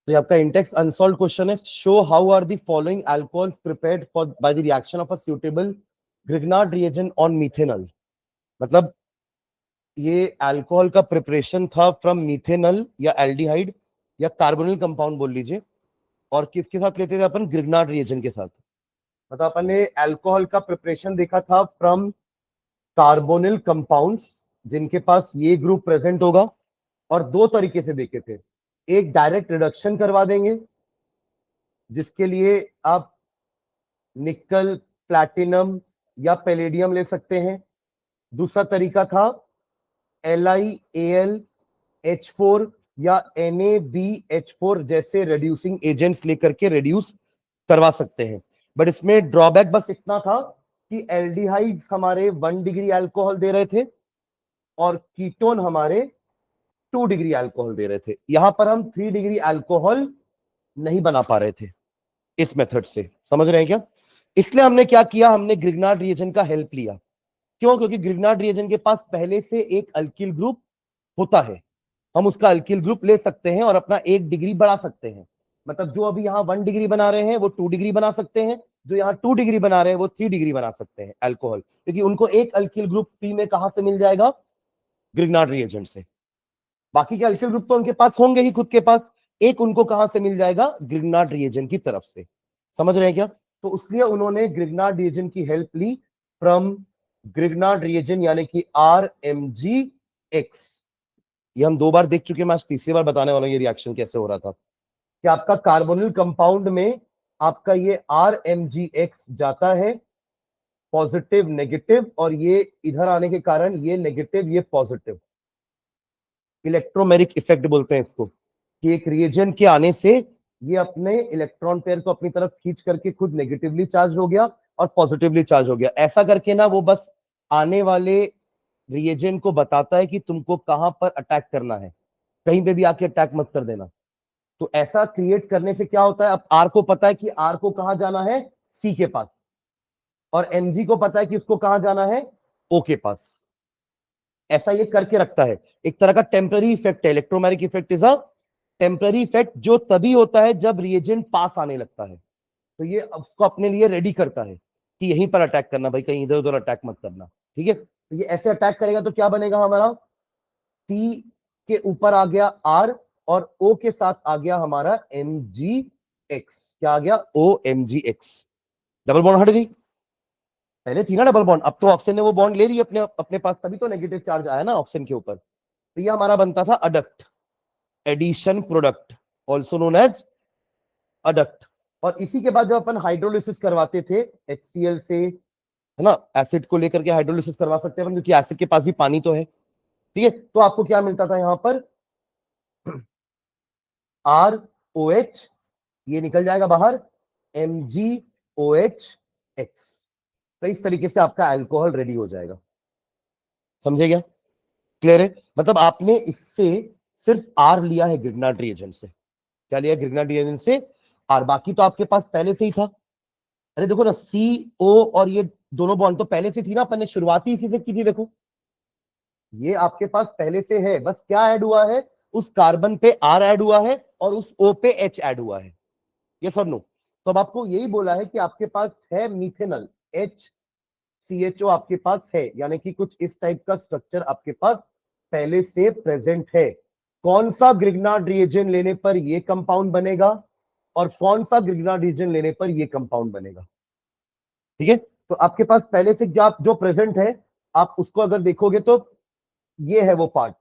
तो ये आपका इंटेक्स अनसॉल्व्ड क्वेश्चन है। Show how are the following alcohols prepared for by the reaction of a suitable Grignard reagent on methanol. मतलब ये alcohol का preparation था फ्रॉम मिथेनॉल या एल्डिहाइड या कार्बोनिल कंपाउंड बोल लीजिए, और किसके साथ लेते थे अपन? ग्रिग्नार्ड रिएजेंट के साथ। मतलब अपन ने अल्कोहल का प्रिपरेशन देखा था फ्रॉम कार्बोनिल कंपाउंड्स जिनके पास ये ग्रुप प्रेजेंट होगा, और दो तरीके से देखे थे। एक डायरेक्ट रिडक्शन करवा देंगे जिसके लिए आप निकल, प्लैटिनम या पैलेडियम ले सकते हैं। दूसरा तरीका था LiAlH4 या NaBH4 जैसे रिड्यूसिंग एजेंट्स लेकर के रिड्यूस करवा सकते हैं। बट इसमें ड्रॉबैक बस इतना था कि एल्डिहाइड्स हमारे 1 डिग्री अल्कोहल दे रहे थे और कीटोन हमारे 2 डिग्री अल्कोहल दे रहे थे। यहां पर हम 3 डिग्री अल्कोहल नहीं बना पा रहे थे इस मेथड से। समझ रहे हैं क्या? इसलिए हमने क्या किया, हमने ग्रिग्नार्ड रिएजेंट का हेल्प लिया। क्यों? क्योंकि ग्रिग्नार्ड रिएजेंट के पास पहले से एक अल्किल ग्रुप होता है, हम उसका अल्किल ग्रुप ले सकते हैं और अपना 1 डिग्री बढ़ा सकते हैं। मतलब जो अभी यहाँ 1 डिग्री बना रहे हैं वो 2 डिग्री बना सकते हैं, जो यहाँ 2 डिग्री बना रहे हैं वो 3 डिग्री बना सकते हैं अल्कोहल, क्योंकि उनको एक अल्किल ग्रुप पी में कहां से मिल जाएगा? ग्रिग्नार्ड रिएजेंट से। बाकी के अल्किल ग्रुप तो उनके पास होंगे ही खुद के पास, एक उनको कहां से मिल जाएगा? ग्रिग्नार्ड रिएजेंट की तरफ से। समझ रहे हैं क्या? तो इसलिए उन्होंने ग्रिग्नार्ड रिएजेंट की हेल्प ली फ्रॉम ग्रिग्नार्ड रिएजेंट, यानी कि RMgX। ये हम 2 बार देख चुके हैं, मैं आज तीसरी बार बताने वाला हूं ये रिएक्शन कैसे हो रहा था। कि आपका कार्बोनिल कंपाउंड में आपका ये RMgX जाता है पॉजिटिव नेगेटिव, और ये इधर आने के कारण ये नेगेटिव ये पॉजिटिव, इलेक्ट्रोमेरिक इफेक्ट बोलते हैं इसको, कि एक रिएजेंट के आने से ये अपने इलेक्ट्रॉन पेयर को अपनी तरफ खींच करके खुद नेगेटिवली चार्ज हो गया और पॉजिटिवली चार्ज हो गया। ऐसा करके ना वो बस आने वाले रिएजेंट को बताता है कि तुमको कहां पर अटैक करना है, कहीं पे भी आके अटैक मत कर देना। तो ऐसा क्रिएट करने से क्या होता है, अब आर को पता है कि आर को कहां जाना है? सी के पास, और एमजी को पता है कि उसको कहां जाना है? ओ के पास। ऐसा ये करके रखता है, एक तरह का टेम्पररी इफेक्ट है। Electromagnetic effect is a temporary effect, जो तभी होता है जब रिएजेंट पास आने लगता है। तो ये उसको अपने लिए रेडी करता है कि यहीं पर अटैक करना भाई, कहीं इधर उधर अटैक मत करना। ठीक है, तो ये ऐसे अटैक करेगा तो क्या बनेगा हमारा? सी के ऊपर आ गया आर, और ओ के साथ आ गया हमारा MgX। क्या आ गया? OMgX। डबल बॉन्ड हट गई, पहले थी ना डबल बॉन्ड, अब तो ऑक्सीजन ने वो बॉन्ड ले रही है अपने अपने पास, तभी तो नेगेटिव चार्ज आया ना ऑक्सीजन के ऊपर। तो ये हमारा बनता था adduct, addition product, also known as adduct. और इसी के बाद जब अपन हाइड्रोलिसिस करवाते थे HCl से, है ना, एसिड को लेकर के हाइड्रोलिसिस करवा सकते हैं क्योंकि एसिड के पास भी पानी तो है। ठीक है, तो आपको क्या मिलता था यहां पर? ROH, ये निकल जाएगा बाहर, MgOH X। तो इस तरीके से आपका अल्कोहल रेडी हो जाएगा। समझे क्या? क्लियर है? मतलब आपने इससे सिर्फ आर लिया है ग्रिग्नार्ड रिएजेंट से। क्या लिया? ग्रिग्नार्ड रिएजेंट से आर, बाकी तो आपके पास पहले से ही था। अरे देखो ना, CO और ये दोनों बॉन्ड तो पहले से थी ना, अपन ने शुरुआती इसी से की थी। देखो ये आपके पास पहले से है, बस क्या ऐड हुआ है? उस कार्बन पे R ऐड हुआ है और उस O पे H ऐड हुआ है। यस और नो? तो अब आपको यही बोला है कि आपके पास है मिथेनॉल, HCHO आपके पास है, यानी कि कुछ इस टाइप का स्ट्रक्चर आपके पास पहले से प्रेजेंट है। कौन सा ग्रिग्नार्ड रिएजेंट लेने पर यह कंपाउंड बनेगा और कौन सा ग्रिग्नार्ड रिएजेंट लेने पर यह कंपाउंड बनेगा? ठीक है, तो आपके पास पहले से जो प्रेजेंट है, आप उसको अगर देखोगे तो ये है वो पार्ट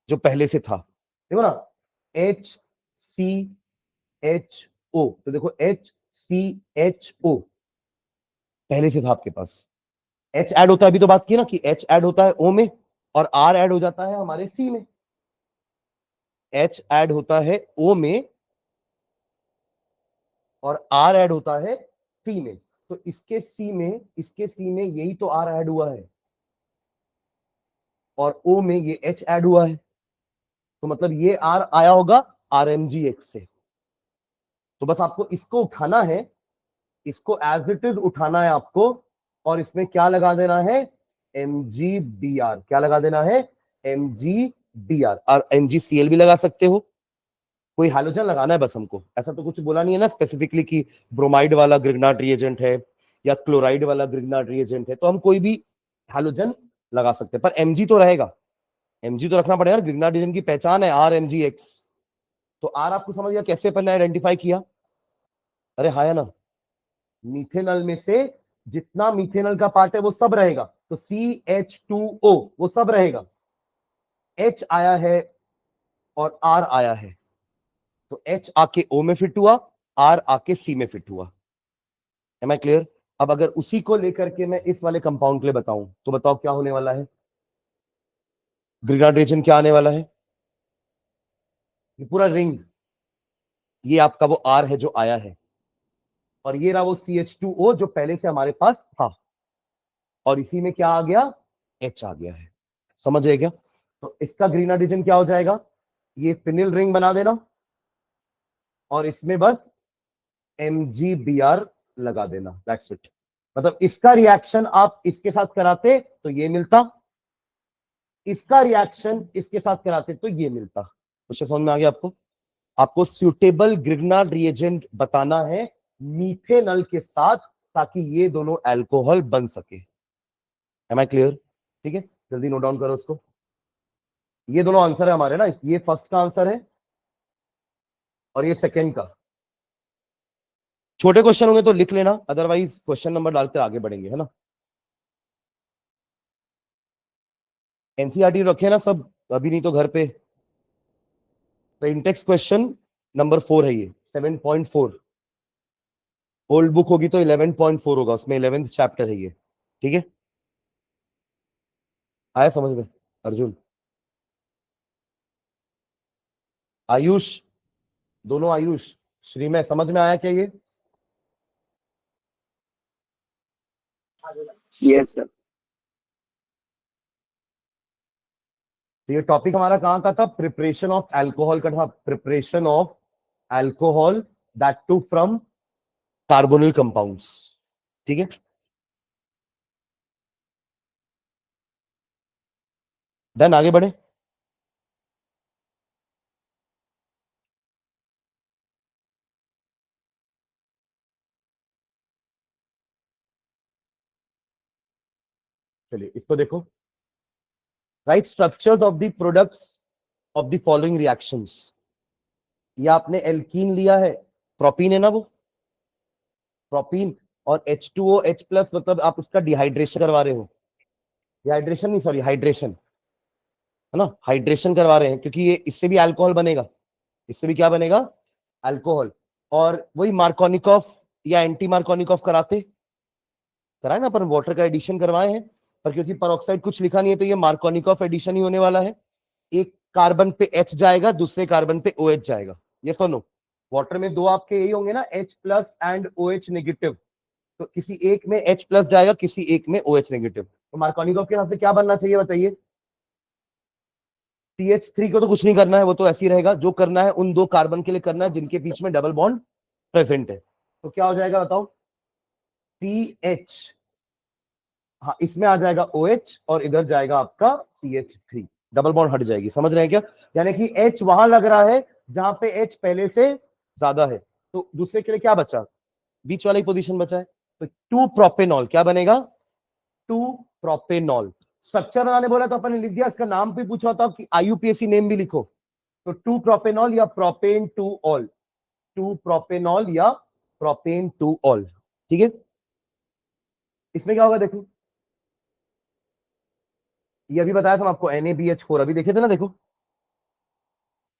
जो पहले से था। देखो ना, HCHO, तो देखो HCHO पहले से था आपके पास। H ऐड होता है, अभी तो बात की ना कि H ऐड होता है O में और R ऐड हो जाता है हमारे C में। H ऐड होता है O में और R ऐड होता है C में। तो इसके C में यही तो R ऐड हुआ है और O में ये H ऐड हुआ है, तो मतलब ये R आया होगा RMgX से। तो बस आपको इसको उठाना है, इसको एज इट इज उठाना है आपको, और इसमें क्या लगा देना है? MgBr। क्या लगा देना है? MgBr। और MgCl भी लगा सकते हो, कोई हैलोजन लगाना है बस हमको, ऐसा तो कुछ बोला नहीं है ना स्पेसिफिकली कि ब्रोमाइड वाला ग्रिग्नार्ड रिएजेंट है या क्लोराइड वाला ग्रिग्नार्ड रिएजेंट है, तो हम कोई भी हैलोजन लगा सकते हैं, पर एमजी तो रहेगा, एमजी तो रखना पड़ेगा। ग्रिग्नार्ड रिएजेंट की पहचान है RMgX, तो आर आपको समझ गया कैसे पहले आइडेंटिफाई किया? अरे हाँ या ना, मीथेनॉल में से जितना मीथेनॉल का पार्ट है वो सब रहेगा, तो CH2O वो सब रहेगा, H आया है और R आया है, तो H आके O में फिट हुआ, R आके C में फिट हुआ। Am I clear? अब अगर उसी को लेकर के मैं इस वाले कंपाउंड के लिए बताऊं तो बताओ क्या होने वाला है? ग्रिग्नार्ड रिएजेंट क्या आने वाला है? ये पूरा रिंग, ये आपका वो R है जो आया है, और ये रहा वो CH2O जो पहले से हमारे पास था, और इसी में क्या आ गया? H आ गया है। समझ गए क्या? तो इसका ग्रीनर रीजन क्या हो जाएगा? ये फिनिल रिंग बना देना और इसमें बस MgBr लगा देना, दैट्स इट। मतलब इसका रिएक्शन आप इसके साथ कराते तो ये मिलता, इसका रिएक्शन इसके साथ कराते तो ये मिलता। क्वेश्चन समझ में आ गया आपको? आपको सुटेबल ग्रिग्नार्ड रिएजेंट बताना है मीथेनॉल के साथ, ताकि ये दोनों अल्कोहल बन सके। Am I clear? ठीक है, जल्दी नोट डाउन करो उसको। ये दोनों आंसर है हमारे ना, ये फर्स्ट का आंसर है और ये सेकंड का। छोटे क्वेश्चन होंगे तो लिख लेना, अदरवाइज क्वेश्चन नंबर डालकर आगे बढ़ेंगे, है ना। एनसीईआरटी रखे ना सब, अभी नहीं तो घर पे। तो इंटेक्स क्वेश्चन नंबर 4 है ये, 7.4। ओल्ड बुक होगी तो 11.4 होगा, उसमें 11th चैप्टर है ये। ठीक है, आया समझ में? अर्जुन, आयुष, दोनों आयुष, श्रीमय, समझ में आया क्या ये? Yes sir. तो ये टॉपिक हमारा कहाँ का था? प्रिपरेशन ऑफ अल्कोहल का था, preparation of alcohol, that too from carbonyl compounds. ठीक है, देन आगे बढ़े। चलिए इसको देखो, write structures of the products of the following reactions. ये आपने एल्कीन लिया है, प्रोपीन है ना वो, प्रोपीन, और H2OH+, मतलब आप उसका डिहाइड्रेशन करवा रहे हो, डिहाइड्रेशन नहीं सॉरी हाइड्रेशन, है ना, हाइड्रेशन करवा रहे हैं, क्योंकि ये इससे भी अल्कोहल बनेगा, इससे भी क्या बनेगा? अल्कोहल। और वही मार्कोनिकॉफ या एंटी मार्कोनिकॉफ कराते, कराए ना अपन, वाटर का एडिशन करवाए हैं, पर क्योंकि परऑक्साइड कुछ लिखा नहीं है तो ये मार्कोनिकॉफ एडिशन ही होने वाला है। एक कार्बन पे H जाएगा, दूसरे कार्बन पे OH जाएगा, ये सुनो। वाटर में दो आपके यही होंगे ना, H+ एंड OH नेगेटिव, तो किसी एक में H+ जाएगा, किसी एक में OH नेगेटिव, तो मार्कोनिकॉफ के हिसाब से क्या बनना चाहिए बताइए? CH3 को तो कुछ नहीं करना है, वो तो ऐसे ही रहेगा, जो करना है उन दो कार्बन के लिए करना है जिनके बीच में डबल बॉन्ड प्रेजेंट है। तो क्या हो जाएगा बताओ? CH, हाँ इसमें आ जाएगा OH और इधर जाएगा आपका CH3, डबल बॉन्ड हट जाएगी। समझ रहे हैं क्या? यानी कि H वहां लग रहा है जहां पे H पहले से ज्यादा है, तो दूसरे के लिए क्या बचा? बीच वाला ही पोजीशन बचा है, तो 2 प्रोपेनॉल क्या बनेगा? 2 प्रोपेनॉल। स्ट्रक्चर बनाने बोला तो अपन ने लिख दिया, इसका नाम भी पूछा था कि IUPAC नेम भी लिखो, तो 2 प्रोपेनॉल या प्रोपेन टू ऑल, 2 प्रोपेनॉल या प्रोपेन टू ऑल। ठीक है, इसमें क्या होगा देखो, ये अभी बताया था आपको, NaBH4 अभी देखे थे ना, देखो।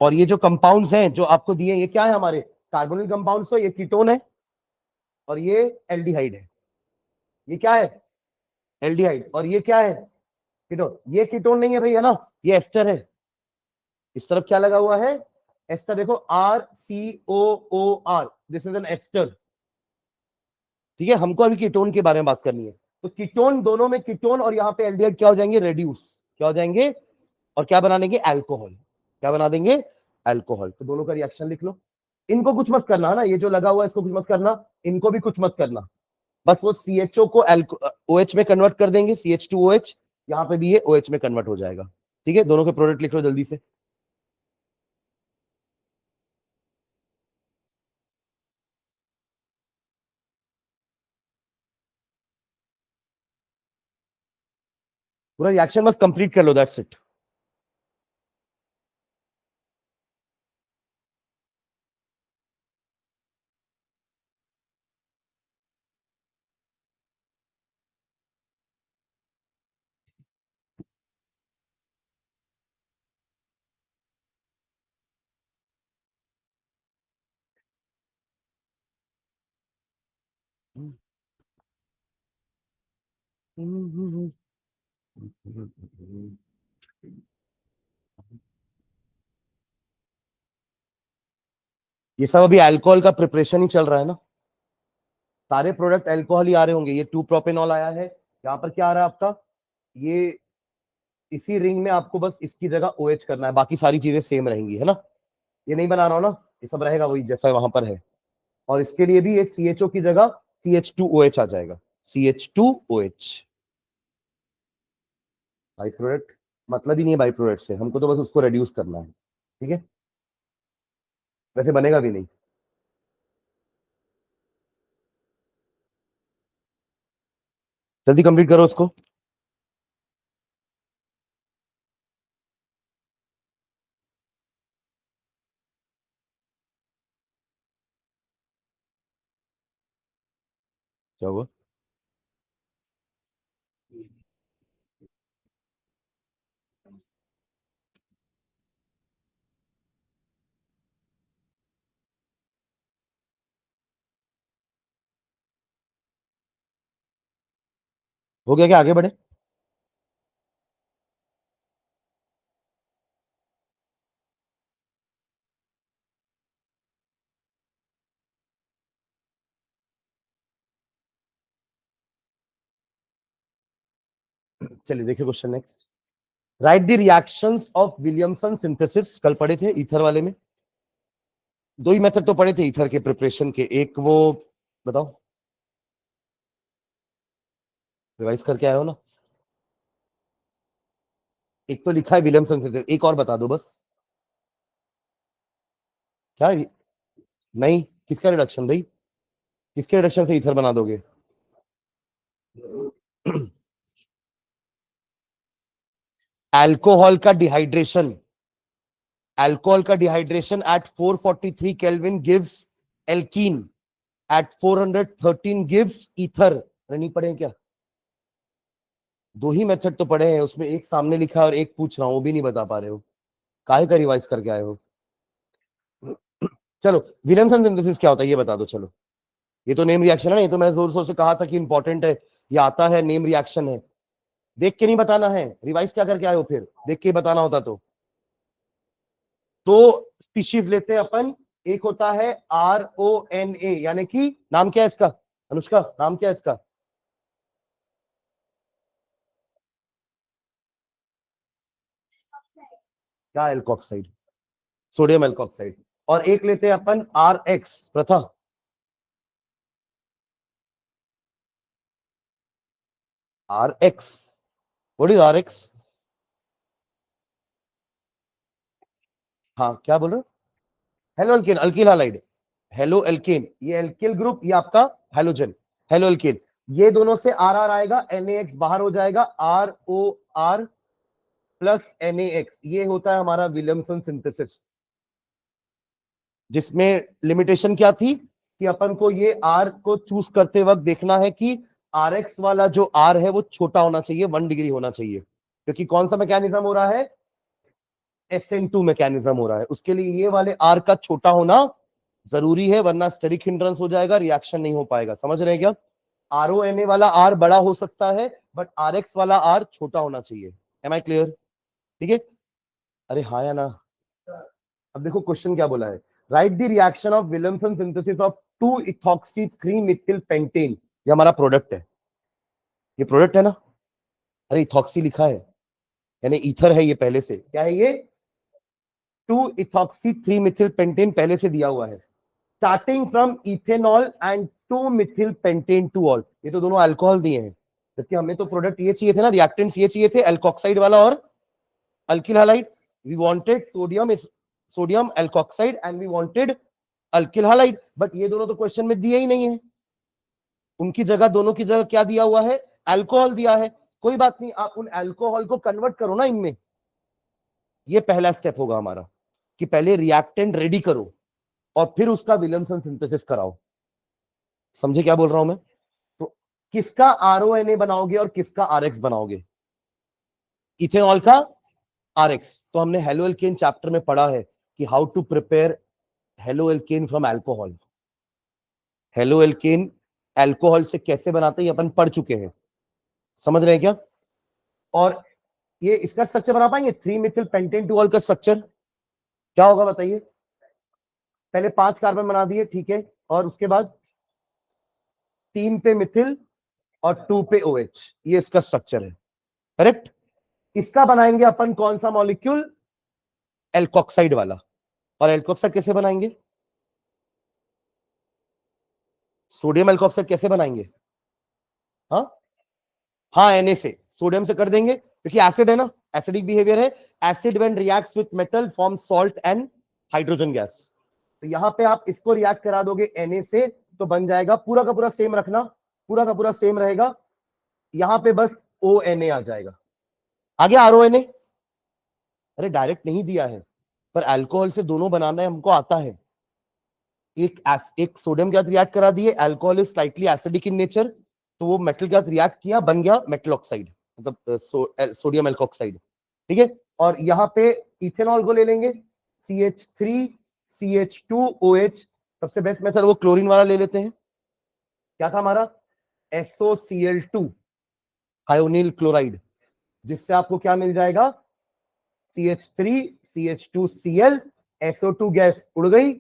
और ये जो कंपाउंड्स हैं जो आपको दिए, ये क्या है हमारे? Carbonyl compounds. तो ये कीटोन है और ये एल्डिहाइड है। ये क्या है? एल्डिहाइड। और ये क्या है? कीटोन। ये कीटोन नहीं है भाई, है ना, ये एस्टर है। इस तरफ क्या लगा हुआ है? एस्टर। देखो RCOOR, this is an ester. ठीक है, हमको अभी कीटोन के बारे में बात करनी है। तो कीटोन, दोनों में कीटोन और यहाँ पे एल्डिहाइड क्या हो जाएंगे? रेड्यूस। क्या हो जाएंगे? और क्या बना देंगे? अल्कोहल। क्या बना देंगे? अल्कोहल। तो दोनों का रिएक्शन लिख लो। इनको कुछ मत करना, है ना, ये जो लगा हुआ है इसको कुछ मत करना, इनको भी कुछ मत करना, बस वो CHO को OH में कन्वर्ट कर देंगे, CH2OH, यहाँ पे भी ये OH में कन्वर्ट हो जाएगा। ठीक है, दोनों के प्रोडक्ट लिख लो जल्दी से। पूरा रिएक्शन बस कंप्लीट कर लो, दैट्स इट। ये सब अभी अल्कोहल का प्रिपरेशन ही चल रहा है ना, सारे प्रोडक्ट अल्कोहल ही आ रहे होंगे। ये 2 प्रोपेनॉल आया है, यहाँ पर क्या आ रहा है आपका, ये इसी रिंग में आपको बस इसकी जगह OH करना है, बाकी सारी चीजें सेम रहेंगी, है ना। ये नहीं बना रहा हूं ना, ये सब रहेगा वही जैसा वहां पर है। और इसके लिए भी एक CHO की जगह CH2OH आ जाएगा, CH2OH। बाई प्रोडक्ट मतलब ही नहीं है बाई प्रोडक्ट से, हमको तो बस उसको रेड्यूस करना है, ठीक है। वैसे बनेगा भी नहीं। जल्दी कंप्लीट करो उसको। क्या हुआ? हो गया क्या, आगे बढ़े? चलिए देखिए question next. Right the reactions of Williamson synthesis, कल पढ़े थे ईथर वाले में। दो ही मेथड तो पढ़े थे ईथर के प्रिपरेशन के, एक वो बताओ, रिवाइज करके आए हो ना। एक तो लिखा है विलियमसन सिंथेसिस, एक और बता दो बस। क्या नहीं, किसका रिडक्शन भाई, किसके रिडक्शन से ईथर बना दोगे? अल्कोहल का डिहाइड्रेशन, अल्कोहल का dehydration at 443 kelvin gives alkene, at 413 gives ether. अरे नहीं पढ़े क्या? दो ही मेथड तो पढ़े हैं, उसमें एक सामने लिखा है और एक पूछ रहा हूं, वो भी नहीं बता पा रहे हो, काहे का रिवाइज करके आए हो? चलो विलियमसन सिंथेसिस क्या होता है ये बता दो। चलो ये तो नेम रिएक्शन है ना, ये तो मैं जोर शोर से कहा था कि इंपॉर्टेंट है, ये आता है, नेम रिएक्शन है। देख के नहीं बताना है, रिवाइज क्या करके आए हो फिर, देख के बताना होता तो स्पीशीज लेते हैं अपन। एक होता है RONA, यानी कि नाम क्या है इसका, अनुष्का नाम क्या है इसका? क्या? Alkoxide, sodium alkoxide. और एक लेते हैं अपन RX, प्रथा। RX, what is RX? हाँ क्या बोल रहे हो? Halo alkane, alkyl halide, halo alkane, ये एल्किल ग्रुप, ये आपका हेलोजन, हेलो एल्केन। ये दोनों से RR आएगा, NaX बाहर हो जाएगा, ROR प्लस NaX। ये होता है हमारा विलियमसन सिंथेसिस, जिसमें लिमिटेशन क्या थी कि अपन को ये R को चूज करते वक्त देखना है कि RX वाला जो R है वो छोटा होना चाहिए, 1 डिग्री होना चाहिए, क्योंकि कौन सा मैकेनिज्म हो रहा है, SN2 मैकेनिज्म हो रहा है, उसके लिए ये वाले R का छोटा होना जरूरी है, वरना स्टेरिक हिंड्रेंस हो जाएगा, रिएक्शन नहीं हो पाएगा। समझ रहे हैं क्या? RONA वाला R बड़ा हो सकता है, बट RX वाला R छोटा होना चाहिए। Am I clear? ठीक है, अरे हाँ या ना। अब देखो क्वेश्चन क्या बोला है, right the reaction of Williamson synthesis of 2 ethoxy 3 Mithil pentane. ये हमारा प्रोडक्ट है, ये प्रोडक्ट है ना। अरे इथॉक्सी लिखा है, यानी ईथर है, ये पहले से क्या है, ये 2 इथॉक्सी 3 मिथिल पेंटेन पहले से दिया हुआ है, starting from ethanol and 2 Mithil pentane two all. ये तो दोनों अल्कोहल दिए हैं, जबकि हमें तो प्रोडक्ट ये चाहिए थे ना, रिएक्टेंट्स ये चाहिए थे, एल्कोक्साइड वाला और alkyl halide. We wanted sodium, sodium alkoxide and we wanted alkyl halide, but ये दोनों तो क्वेश्चन में दिए ही नहीं है। उनकी जगह, दोनों की जगह क्या दिया हुआ है, अल्कोहल दिया है। कोई बात नहीं, आप उन अल्कोहल को कन्वर्ट करो ना इनमें। ये पहला स्टेप होगा हमारा कि पहले रिएक्टेंट रेडी करो और फिर उसका विलियमसन सिंथेसिस कराओ। समझे क्या बोल रहा हूं मैं? तो किसका आरओएनए बनाओगे और किसका आरएक्स बनाओगे? इथेनॉल का आरएक्स। तो हमने हेलो एल्केन चैप्टर में पढ़ा है कि how to prepare haloalkane from alcohol. Haloalkane alcohol से कैसे बनाते हैं अपन पढ़ चुके हैं। समझ रहे हैं क्या? और ये इसका स्ट्रक्चर बना पाएंगे? 3 मिथिल पेंटेन टू ऑल का स्ट्रक्चर क्या होगा बताइए? पहले 5 कार्बन बना दिए, ठीक है, और उसके बाद 3 पे मिथिल और 2 पे OH, ये इसका स्ट्रक्चर है, करेक्ट। इसका बनाएंगे अपन कौन सा मॉलिक्यूल? एल्कोक्साइड वाला। और एल्कोक्साइड कैसे बनाएंगे? सोडियम एल्कोक्साइड कैसे बनाएंगे? हाँ हाँ, Na से, सोडियम से कर देंगे क्योंकि एसिड है ना, एसिडिक बिहेवियर है। Acid when reacts with metal form salt and hydrogen gas. तो यहां पे आप इसको रिएक्ट करा दोगे Na से, तो बन जाएगा, पूरा का पूरा सेम रखना, पूरा का पूरा सेम रहेगा, यहां पे बस ONA आ जाएगा। आगे RONA। अरे डायरेक्ट नहीं दिया है, पर अल्कोहल से दोनों बनाना है हमको आता है। एक सोडियम के साथ रिएक्ट करा दिए, alcohol is slightly acidic in nature, तो वो मेटल के साथ रिएक्ट किया, बन गया मेटल ऑक्साइड, मतलब सोडियम एल्कोक्साइड, ठीक है। और यहाँ पे इथेनॉल को ले लेंगे, CH3CH2OH। सबसे बेस्ट मेथड वो क्लोरीन वाला ले लेते हैं। क्या था हमारा? SOCl2 हाइओनिल क्लोराइड, जिससे आपको क्या मिल जाएगा? CH3CH2Cl, SO2 गैस उड़ गई,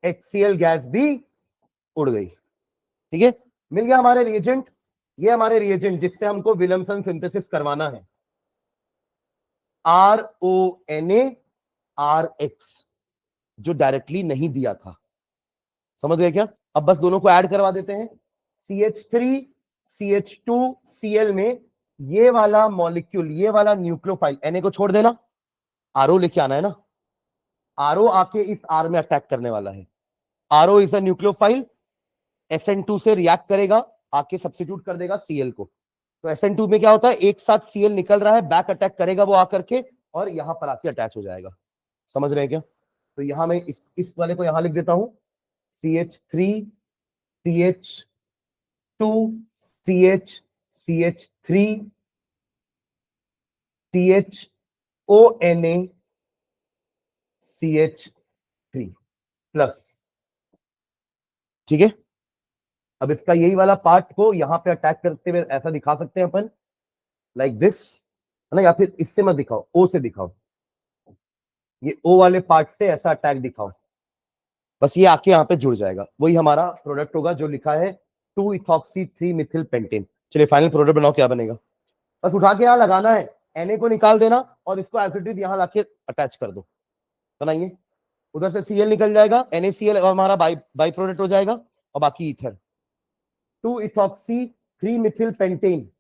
HCl गैस भी उड़ गई, ठीक है। मिल गया हमारे रिएजेंट। ये हमारे रिएजेंट जिससे हमको विलियमसन सिंथेसिस करवाना है, RONA-RX, जो डायरेक्टली नहीं दिया था। समझ गए क्या? अब बस दोनों को ऐड करवा देते हैं। CH3CH2Cl में ये वाला मॉलिक्यूल, ये वाला न्यूक्लियोफाइल, Na को छोड़ देना, RO लेके आना है ना। RO आके इस R में अटैक करने वाला है। RO is a nucleophile, SN2 से रिएक्ट करेगा, आके सब्स्टिट्यूट कर देगा Cl को। तो SN2 में क्या होता है, एक साथ Cl निकल रहा है, बैक अटैक करेगा वो आकर के, और यहां पर आके अटैच हो जाएगा। समझ रहे हैं क्या? तो यहां मैं इस वाले को यहां लिख देता हूं, CH3CH2 CH3CH2ONA CH3 प्लस, ठीक है। अब इसका यही वाला पार्ट को यहां पे अटैक करते हुए ऐसा दिखा सकते हैं अपन, लाइक दिस, है ना, या फिर इससे मत दिखाओ, O से दिखाओ, ये O वाले पार्ट से ऐसा अटैक दिखाओ, बस ये आके यहाँ पे जुड़ जाएगा, वही हमारा प्रोडक्ट होगा जो लिखा है 2-इथॉक्सी-3-मिथिल-पेंटेन। चलिए फाइनल प्रोडक्ट बनाओ, क्या बनेगा? बस उठा के यहाँ लगाना है, Na को निकाल देना और इसको एसिडिक यहाँ लाके अटैच कर दो, बनाइए। उधर से Cl निकल जाएगा, NaCl हमारा बाई प्रोडक्ट हो जाएगा, और बाकी ईथर, 2-इथॉक्सी-3-मिथिल-पेंटेन।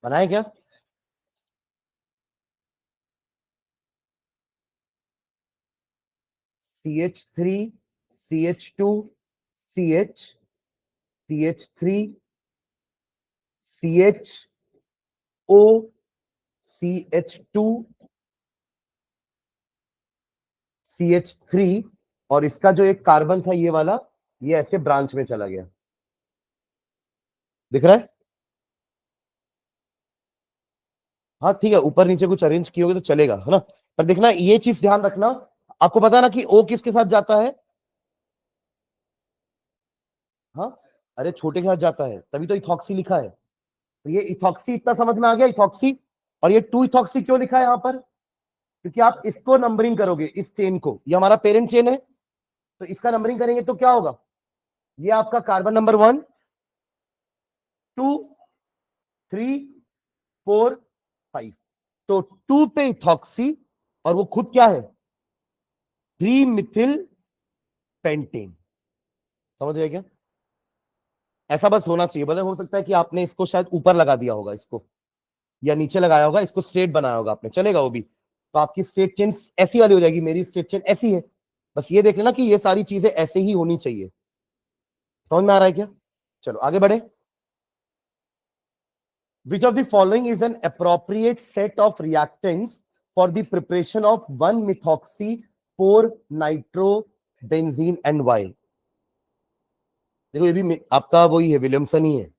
बनाए क्या? CH3 CH2 CH CH3 CHO CH2 CH3 और इसका जो एक कार्बन था ये वाला, ये ऐसे ब्रांच में चला गया। दिख रहा है? हाँ ठीक है, ऊपर नीचे कुछ अरेंज किए होगे तो चलेगा, है ना। पर देखना ये चीज ध्यान रखना, आपको पता ना कि O किसके साथ जाता है? हाँ, अरे छोटे के साथ जाता है, तभी तो इथॉक्सी लिखा है। तो ये इथॉक्सी इतना समझ में आ गया, इथॉक्सी। और ये 2 इथॉक्सी क्यों लिखा है यहाँ पर? क्योंकि आप इसको नंबरिंग करोगे, इस चेन को, ये हमारा पेरेंट चेन है, तो इसका नंबरिंग करेंगे तो क्या होगा? ये आपका कार्बन नंबर 1 2 3 4 5। तो 2 पे इथॉक्सी और वो खुद क्या है? 3 मिथिल पेंटेन। समझ गए क्या? ऐसा बस होना चाहिए। भले हो सकता है कि आपने इसको शायद ऊपर लगा दिया होगा, इसको या नीचे लगाया होगा, इसको स्ट्रेट बनाया होगा आपने, चलेगा वो भी। तो आपकी स्ट्रेट चेन ऐसी वाली हो जाएगी, मेरी स्ट्रेट चेन ऐसी है। बस ये देख लेना कि ये सारी चीजें ऐसे ही होनी चाहिए। समझ में आ रहा है क्या? चलो आगे बढ़े। Which of the following is an appropriate set of reactants for the preparation of 1-methoxy 4-nitrobenzene and why? देखो ये भी आपका वही है, विलियमसन ही है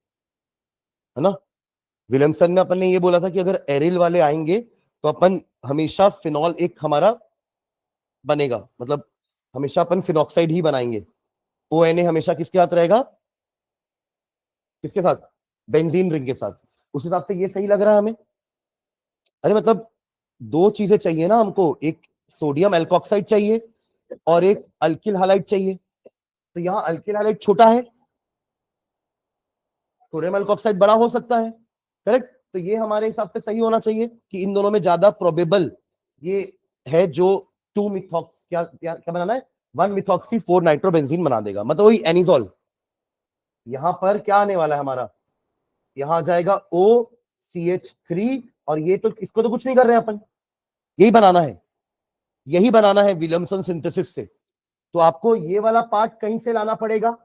ना। विलियमसन में अपन ने ये बोला था कि अगर एरिल वाले आएंगे तो अपन हमेशा फिनॉल एक हमारा बनेगा, मतलब हमेशा अपन फिनॉक्साइड ही बनाएंगे। ONA हमेशा किसके साथ रहेगा? किसके साथ? बेंजीन रिंग के साथ। उस हिसाब से ये सही लग रहा है हमें। अरे मतलब दो चीजें चाहिए ना हमको, एक सोडियम एल्कोक्साइड चाहिए और एक अल्किल हैलाइड चाहिए। तो यहाँ अल्किल हैलाइड छोटा है, सोडियम एल्कोक्साइड बड़ा हो सकता है, करेक्ट। तो ये हमारे हिसाब से सही होना चाहिए कि इन दोनों में ज्यादा प्रोबेबल ये है जो 2 मिथॉक्स क्या क्या क्या बनाना है, 1-मिथॉक्सी 4-नाइट्रोबेंजीन बना देगा, मतलब वही एनिजोल। यहां पर क्या आने वाला है हमारा? यहां आ जाएगा OCH3 और ये तो इसको तो कुछ नहीं कर रहे हैं अपन, यही बनाना है, यही बनाना है विलियमसन सिंथेसिस से। तो आपको ये वाला पार्ट कहीं से लाना पड़ेगा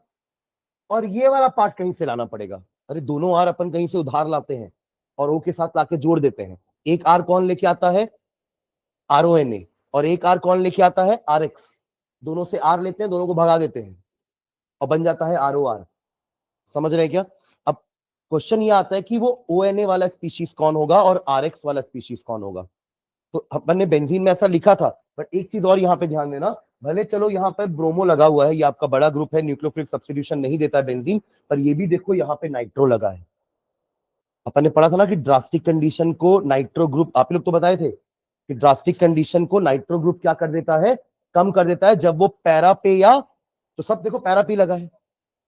और ये वाला पार्ट कहीं से लाना पड़ेगा। अरे दोनों आर अपन कहीं से उधार लाते हैं और O के साथ लाके जोड़ देते हैं। एक आर कौन लेके आता है? RONA। और एक आर कौन लेके आता है? RX। दोनों से आर लेते हैं, दोनों को भगा देते हैं और बन जाता है ROR। समझ रहे हैं क्या? अब क्वेश्चन ये आता है कि वो ONA वाला स्पीशीज कौन होगा और RX वाला स्पीशीज कौन होगा। तो अपन ने बेंजीन में ऐसा लिखा था, बट एक चीज और यहाँ पे ध्यान देना, भले चलो यहाँ पे ब्रोमो लगा हुआ है, ये आपका बड़ा ग्रुप है, न्यूक्लियोफिलिक सब्स्टिट्यूशन नहीं देता है बेंजीन, पर ये भी देखो यहाँ पे नाइट्रो लगा है। अपन ने पढ़ा था ना कि ड्रास्टिक कंडीशन को नाइट्रो ग्रुप, आप लोग तो बताए थे कि ड्रास्टिक कंडीशन को नाइट्रो ग्रुप क्या कर देता है? कम कर देता है जब वो पैरा पे या, तो सब देखो पैरा पे लगा है।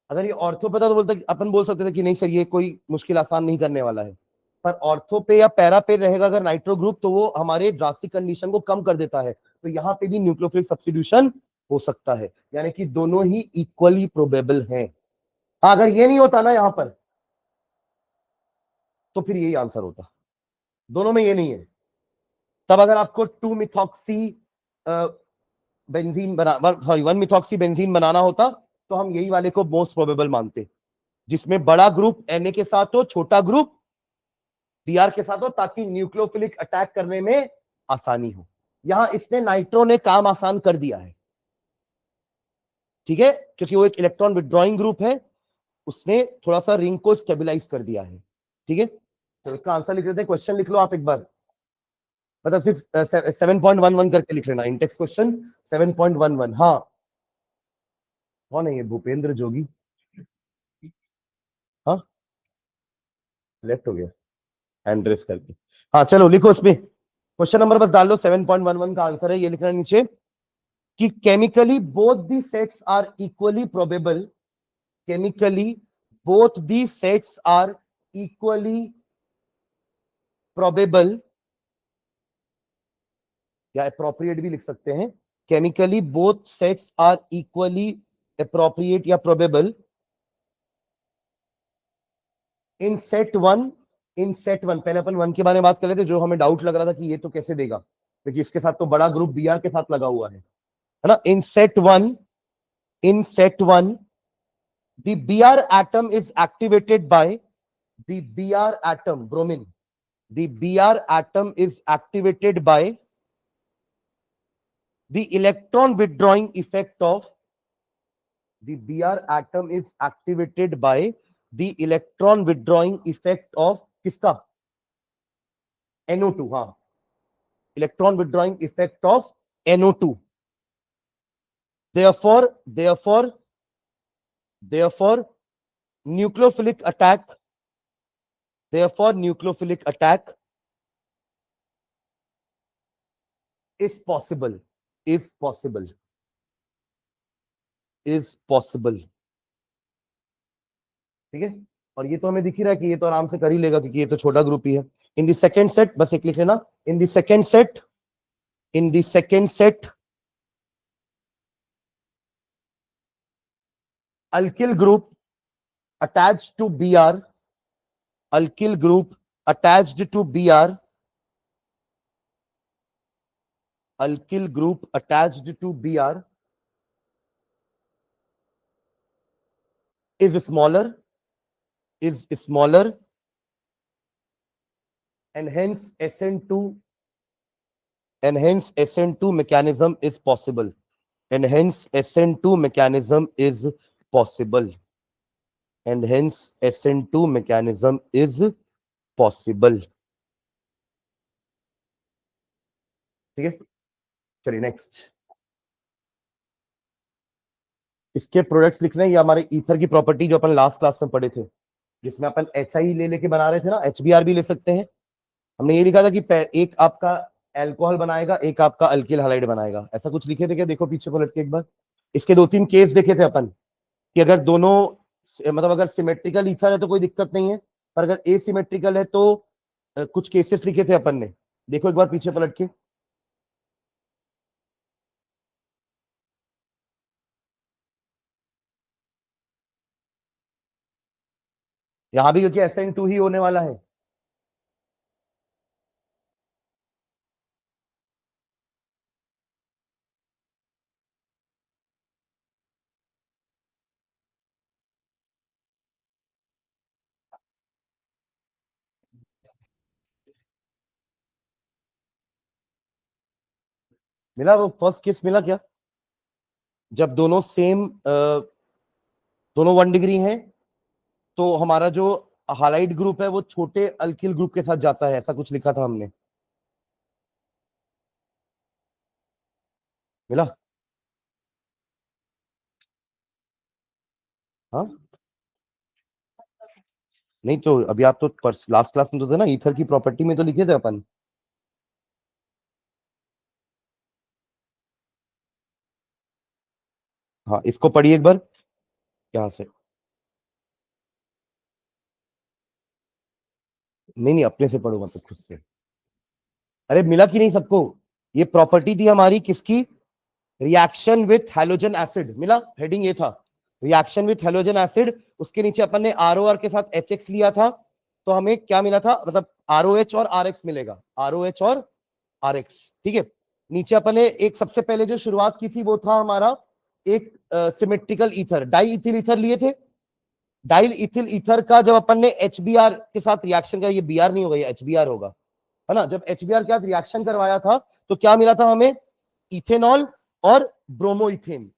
अगर ये ऑर्थो पे था तो बोलता अपन बोल सकते थे कि नहीं सर ये कोई मुश्किल आसान नहीं करने वाला है, पर ऑर्थो पे या पैरा पे रहेगा अगर नाइट्रो ग्रुप तो वो हमारे ड्रास्टिक कंडीशन को कम कर देता है। तो यहाँ पे भी न्यूक्लियोफिलिक सब्स्टिट्यूशन हो सकता है, यानी कि दोनों ही इक्वली प्रोबेबल हैं। अगर ये नहीं होता ना यहाँ पर तो फिर यही आंसर होता, दोनों में ये नहीं है। तब अगर आपको 2-मिथॉक्सी बेंजीन बना, सॉरी 1-मिथॉक्सी बेंजीन बनाना होता तो हम यही वाले को मोस्ट प्रोबेबल मानते, जिसमें बड़ा ग्रुप Na के साथ हो, छोटा ग्रुप Br के साथ हो, ताकि न्यूक्लियोफिलिक अटैक करने में आसानी हो। यहां इसने नाइट्रो ने काम आसान कर दिया है, ठीक है, क्योंकि वो एक इलेक्ट्रॉन विड्रॉइंग ग्रुप है, उसने थोड़ा सा रिंग को स्टेबलाइज कर दिया है, ठीक है। तो इसका आंसर लिख लेते हैं, क्वेश्चन लिख लो आप एक बार, मतलब सिर्फ 7.11 करके लिख लेना, इंटेक्स क्वेश्चन 7.11। हाँ कौन है ये? भूपेंद्र जोगी। हाँ लेफ्ट हो गया हैंड रेस करके। हाँ चलो लिखो, उसमें क्वेश्चन नंबर बस डाल लो, 7.11 का आंसर है, ये लिखना नीचे कि chemically both the sets are equally probable, chemically both the sets are equally probable, या अप्रोप्रिएट भी लिख सकते हैं, chemically both sets are equally appropriate या probable in set 1 in set one, पहले अपन वन के बारे में बात कर लेते, जो हमें डाउट लग रहा था कि ये तो कैसे देगा, क्योंकि इसके साथ तो बड़ा ग्रुप Br के साथ लगा हुआ है ना। इन set one, the Br atom is activated by the Br atom, bromine. The Br atom is activated by the electron withdrawing effect of the Br atom is activated by the electron withdrawing effect of किसका? NO2, हाँ, electron withdrawing effect of NO2. Therefore, nucleophilic attack is possible. ठीक है, और ये तो हमें दिख ही रहा है कि ये तो आराम से कर ही लेगा, क्योंकि ये तो छोटा ग्रुप ही है। इन द सेकेंड सेट, बस एक लिख लेना, in the second set alkyl group attached to Br is smaller and hence SN2 mechanism is possible. ठीक है, चलिए नेक्स्ट। इसके प्रोडक्ट्स लिखने हैं, ये हमारे ईथर की प्रॉपर्टी जो अपन लास्ट क्लास में पढ़े थे, जिसमें अपन HI लेके बना रहे थे ना, HBr भी ले सकते हैं। हमने ये लिखा था कि एक आपका अल्कोहल बनाएगा, एक आपका अल्किल हैलाइड बनाएगा, ऐसा कुछ लिखे थे क्या? देखो पीछे पलट के एक बार, इसके 2-3 केस देखे थे अपन कि अगर दोनों मतलब अगर सिमेट्रिकल ईथर है तो कोई दिक्कत नहीं है, पर अगर एसिमेट्रिकल है तो कुछ केसेस लिखे थे अपन ने। देखो एक बार पीछे पलट के, यहां भी क्योंकि SN2 ही होने वाला है। मिला वो फर्स्ट केस मिला क्या? जब दोनों सेम दोनों 1 डिग्री हैं तो हमारा जो हालाइड ग्रुप है वो छोटे अल्किल ग्रुप के साथ जाता है, ऐसा कुछ लिखा था हमने। मिला? हाँ नहीं तो अभी आप तो लास्ट क्लास में तो थे ना, ईथर की प्रॉपर्टी में तो लिखे थे अपन। हाँ इसको पढ़िए एक बार, यहाँ से। नहीं अपने से पढ़ो, मतलब खुद से। अरे मिला कि नहीं सबको? ये प्रॉपर्टी थी हमारी किसकी? Reaction with halogen acid. मिला? हेडिंग ये था, रिएक्शन विथ हैलोजन एसिड। उसके नीचे अपन ने ROR के साथ HX लिया था, तो हमें क्या मिला था? मतलब ROH और RX मिलेगा, ROH और RX। ठीक है, नीचे अपन ने एक सबसे पहले जो शुरुआत की थी वो था हमारा एक symmetrical ether, diethyl ether लिए थे। डाइल इथिल ईथर का जब अपन ने HBr के साथ रिएक्शन किया, ये Br नहीं होगा, ये HBr होगा, है ना। जब HBr के साथ रिएक्शन करवाया था तो क्या मिला था हमें? इथेनॉल और ब्रोमोइथेन।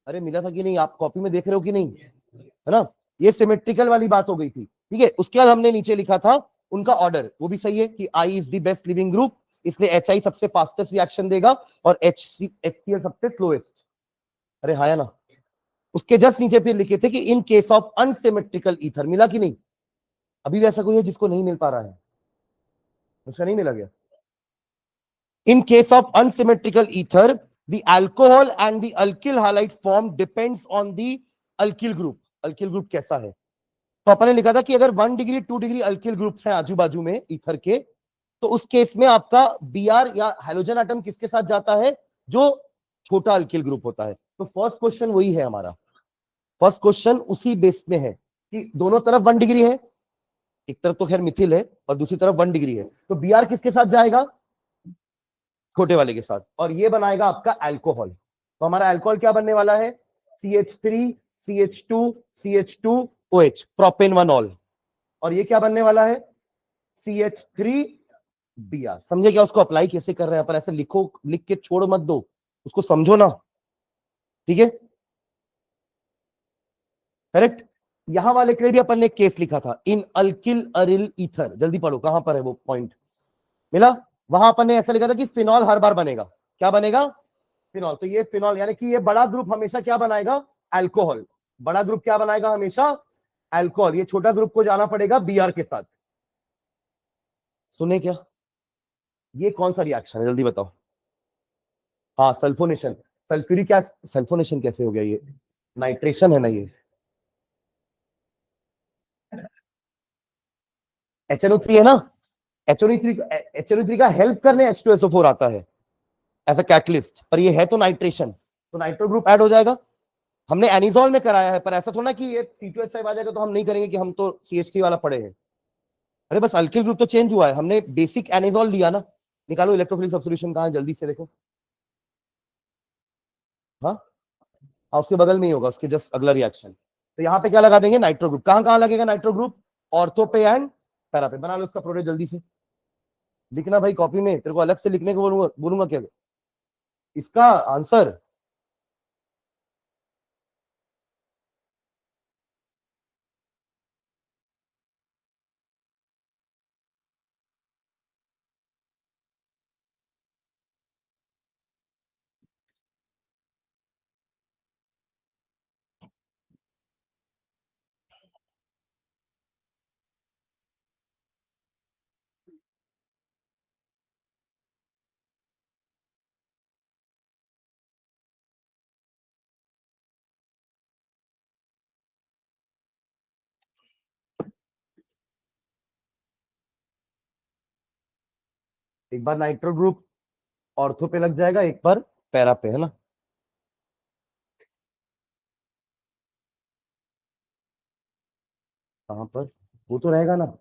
अरे मिला था कि नहीं? आप कॉपी में देख रहे हो कि नहीं, है ना। ये सिमेट्रिकल वाली बात हो गई थी। ठीक है, उसके बाद हमने नीचे लिखा था उनका ऑर्डर, वो भी सही है कि I is the best leaving group, इसलिए HI सबसे फास्टेस्ट रिएक्शन देगा और HCl सबसे स्लोएस्ट। अरे हाँ ना। उसके जस्ट नीचे फिर लिखे थे कि in case of unsymmetrical ether. मिला कि नहीं? अभी भी ऐसा कोई है जिसको नहीं मिल पा रहा है? उसका नहीं मिला गया? In case of unsymmetrical ether the alcohol and the alkyl halide form depends on the alkyl group। alkyl group कैसा है? तो अपन ने लिखा था कि अगर 1 डिग्री 2 डिग्री अल्किल ग्रुप्स हैं आजू बाजू में ईथर के, तो उस केस में आपका Br या हैलोजन एटम किसके साथ जाता है? जो छोटा अल्किल ग्रुप होता है। तो फर्स्ट क्वेश्चन वही है हमारा, फर्स्ट क्वेश्चन उसी बेस में है कि दोनों तरफ 1 डिग्री है, एक तरफ तो खैर मिथिल है और दूसरी तरफ 1 डिग्री है, तो Br किसके साथ जाएगा, छोटे वाले के साथ, और ये बनाएगा आपका अल्कोहल। तो हमारा अल्कोहल क्या बनने वाला है, CH3 CH2 CH2 OH, propane 1 all. और ये क्या बनने वाला है, CH3Br। समझे क्या, उसको अप्लाई कैसे कर रहे हैं अपन, ऐसे लिखो, लिख के छोड़ मत दो, उसको समझो ना, ठीक है, करेक्ट। यहां वाले के लिए भी अपन ने केस लिखा था, इन अल्किल अरिल ईथर, जल्दी पढ़ो कहां पर है वो पॉइंट, मिला। वहां अपन ने ऐसा लिखा था कि फिनॉल हर बार बनेगा, क्या बनेगा, फिनॉल। तो ये फिनॉल यानी कि ये बड़ा ग्रुप हमेशा क्या बनाएगा, अल्कोहल। बड़ा ग्रुप क्या बनाएगा हमेशा, अल्कोहल। ये छोटा ग्रुप को जाना पड़ेगा Br के साथ। सुने क्या, ये कौन सा रिएक्शन है जल्दी बताओ। हाँ सल्फोनेशन, सल्फ्यूरिक एसिड, सल्फोनेशन कैसे हो गया, ये नाइट्रेशन है ना ये, HNO3 है ना, HNO3 का हेल्प करने H2SO4 आता है एज अ कैटलिस्ट, पर ये है तो नाइट्रेशन, तो नाइट्रो ग्रुप ऐड हो जाएगा। हमने एनिजोल में कराया है, पर ऐसा थोड़ा कि ये C2H5 आ जाएगा तो हम नहीं करेंगे कि हम तो CH3 वाला पढ़े हैं। अरे बस अल्किल ग्रुप तो चेंज हुआ है, हमने बेसिक एनिजोल लिया ना। निकालो इलेक्ट्रोफिलिक सब्स्टिट्यूशन कहां है, जल्दी से देखो। हाँ हाँ, उसके बगल में ही होगा, उसके जस्ट अगला रिएक्शन। तो यहाँ पे क्या लगा देंगे, नाइट्रो ग्रुप। कहां कहां लगेगा नाइट्रो ग्रुप, ऑर्थो पे एंड पैरा पे। बना लो इसका प्रोडक्ट जल्दी से, लिखना भाई कॉपी में, तेरे को अलग से लिखने को बोलूंगा, बोलूंगा क्या इसका आंसर। एक बार नाइट्रो ग्रुप ऑर्थो पे लग जाएगा, एक बार पैरा पे, है ना। कहां पर, वो तो रहेगा ना,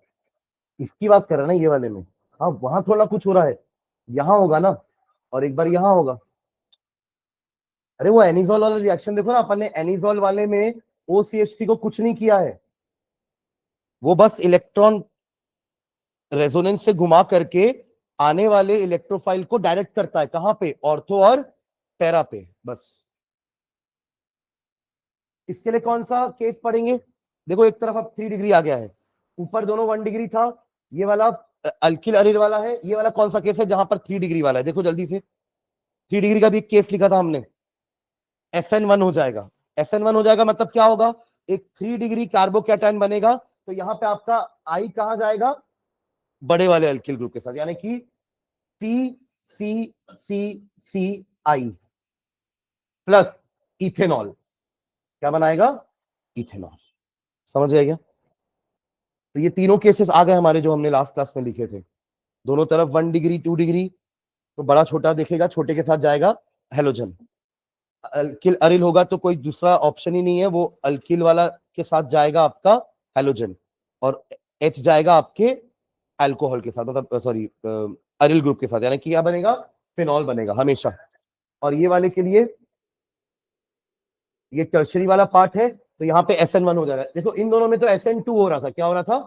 इसकी बात कर रहे हैं ना ये वाले में। हाँ वहां थोड़ा कुछ हो रहा है, यहाँ होगा ना, और एक बार यहाँ होगा। अरे वो एनिजोल वाला रिएक्शन देखो ना, अपन ने एनिजोल वाले में OCH3 को कुछ नहीं किया है, वो बस इलेक्ट्रॉन रेजोनेंस से घुमा करके आने वाले इलेक्ट्रोफाइल को डायरेक्ट करता है, कहां पे, ऑर्थो और पैरा पे, बस। इसके लिए कौन सा केस पढ़ेंगे, देखो एक तरफ अब 3 डिग्री आ गया है, ऊपर दोनों 1 डिग्री था, ये वाला अल्किल अरिल वाला है, ये वाला कौन सा केस है जहां पर 3 डिग्री वाला है, देखो जल्दी से। 3 डिग्री का भी एक केस लिखा था हमने, SN1 हो जाएगा। SN1 हो जाएगा मतलब क्या होगा, एक 3 डिग्री कार्बोकैटायन बनेगा, तो यहाँ पे आपका आई कहां जाएगा, बड़े वाले अल्किल ग्रुप के साथ, यानी कि CCCCI प्लस इथेनॉल, क्या बनाएगा, इथेनॉल। समझ गए क्या, तो ये तीनों केसेस आ गए हमारे जो हमने लास्ट क्लास में लिखे थे, दोनों तरफ 1 डिग्री 2 डिग्री, तो बड़ा छोटा देखेगा, छोटे के साथ जाएगा हेलोजन। अल्किल अरिल होगा तो कोई दूसरा ऑप्शन ही नहीं है, वो अल्किल वाला के साथ जाएगा आपका हेलोजन, और H जाएगा आपके अल्कोहल के साथ, मतलब सॉरी अरिल ग्रुप के साथ, यानी कि क्या बनेगा, फिनॉल बनेगा हमेशा। और ये वाले के लिए ये टर्शरी वाला पार्ट है, तो यहाँ पे SN1 हो जा रहा है। देखो इन दोनों में तो SN2 हो रहा था, क्या हो रहा था,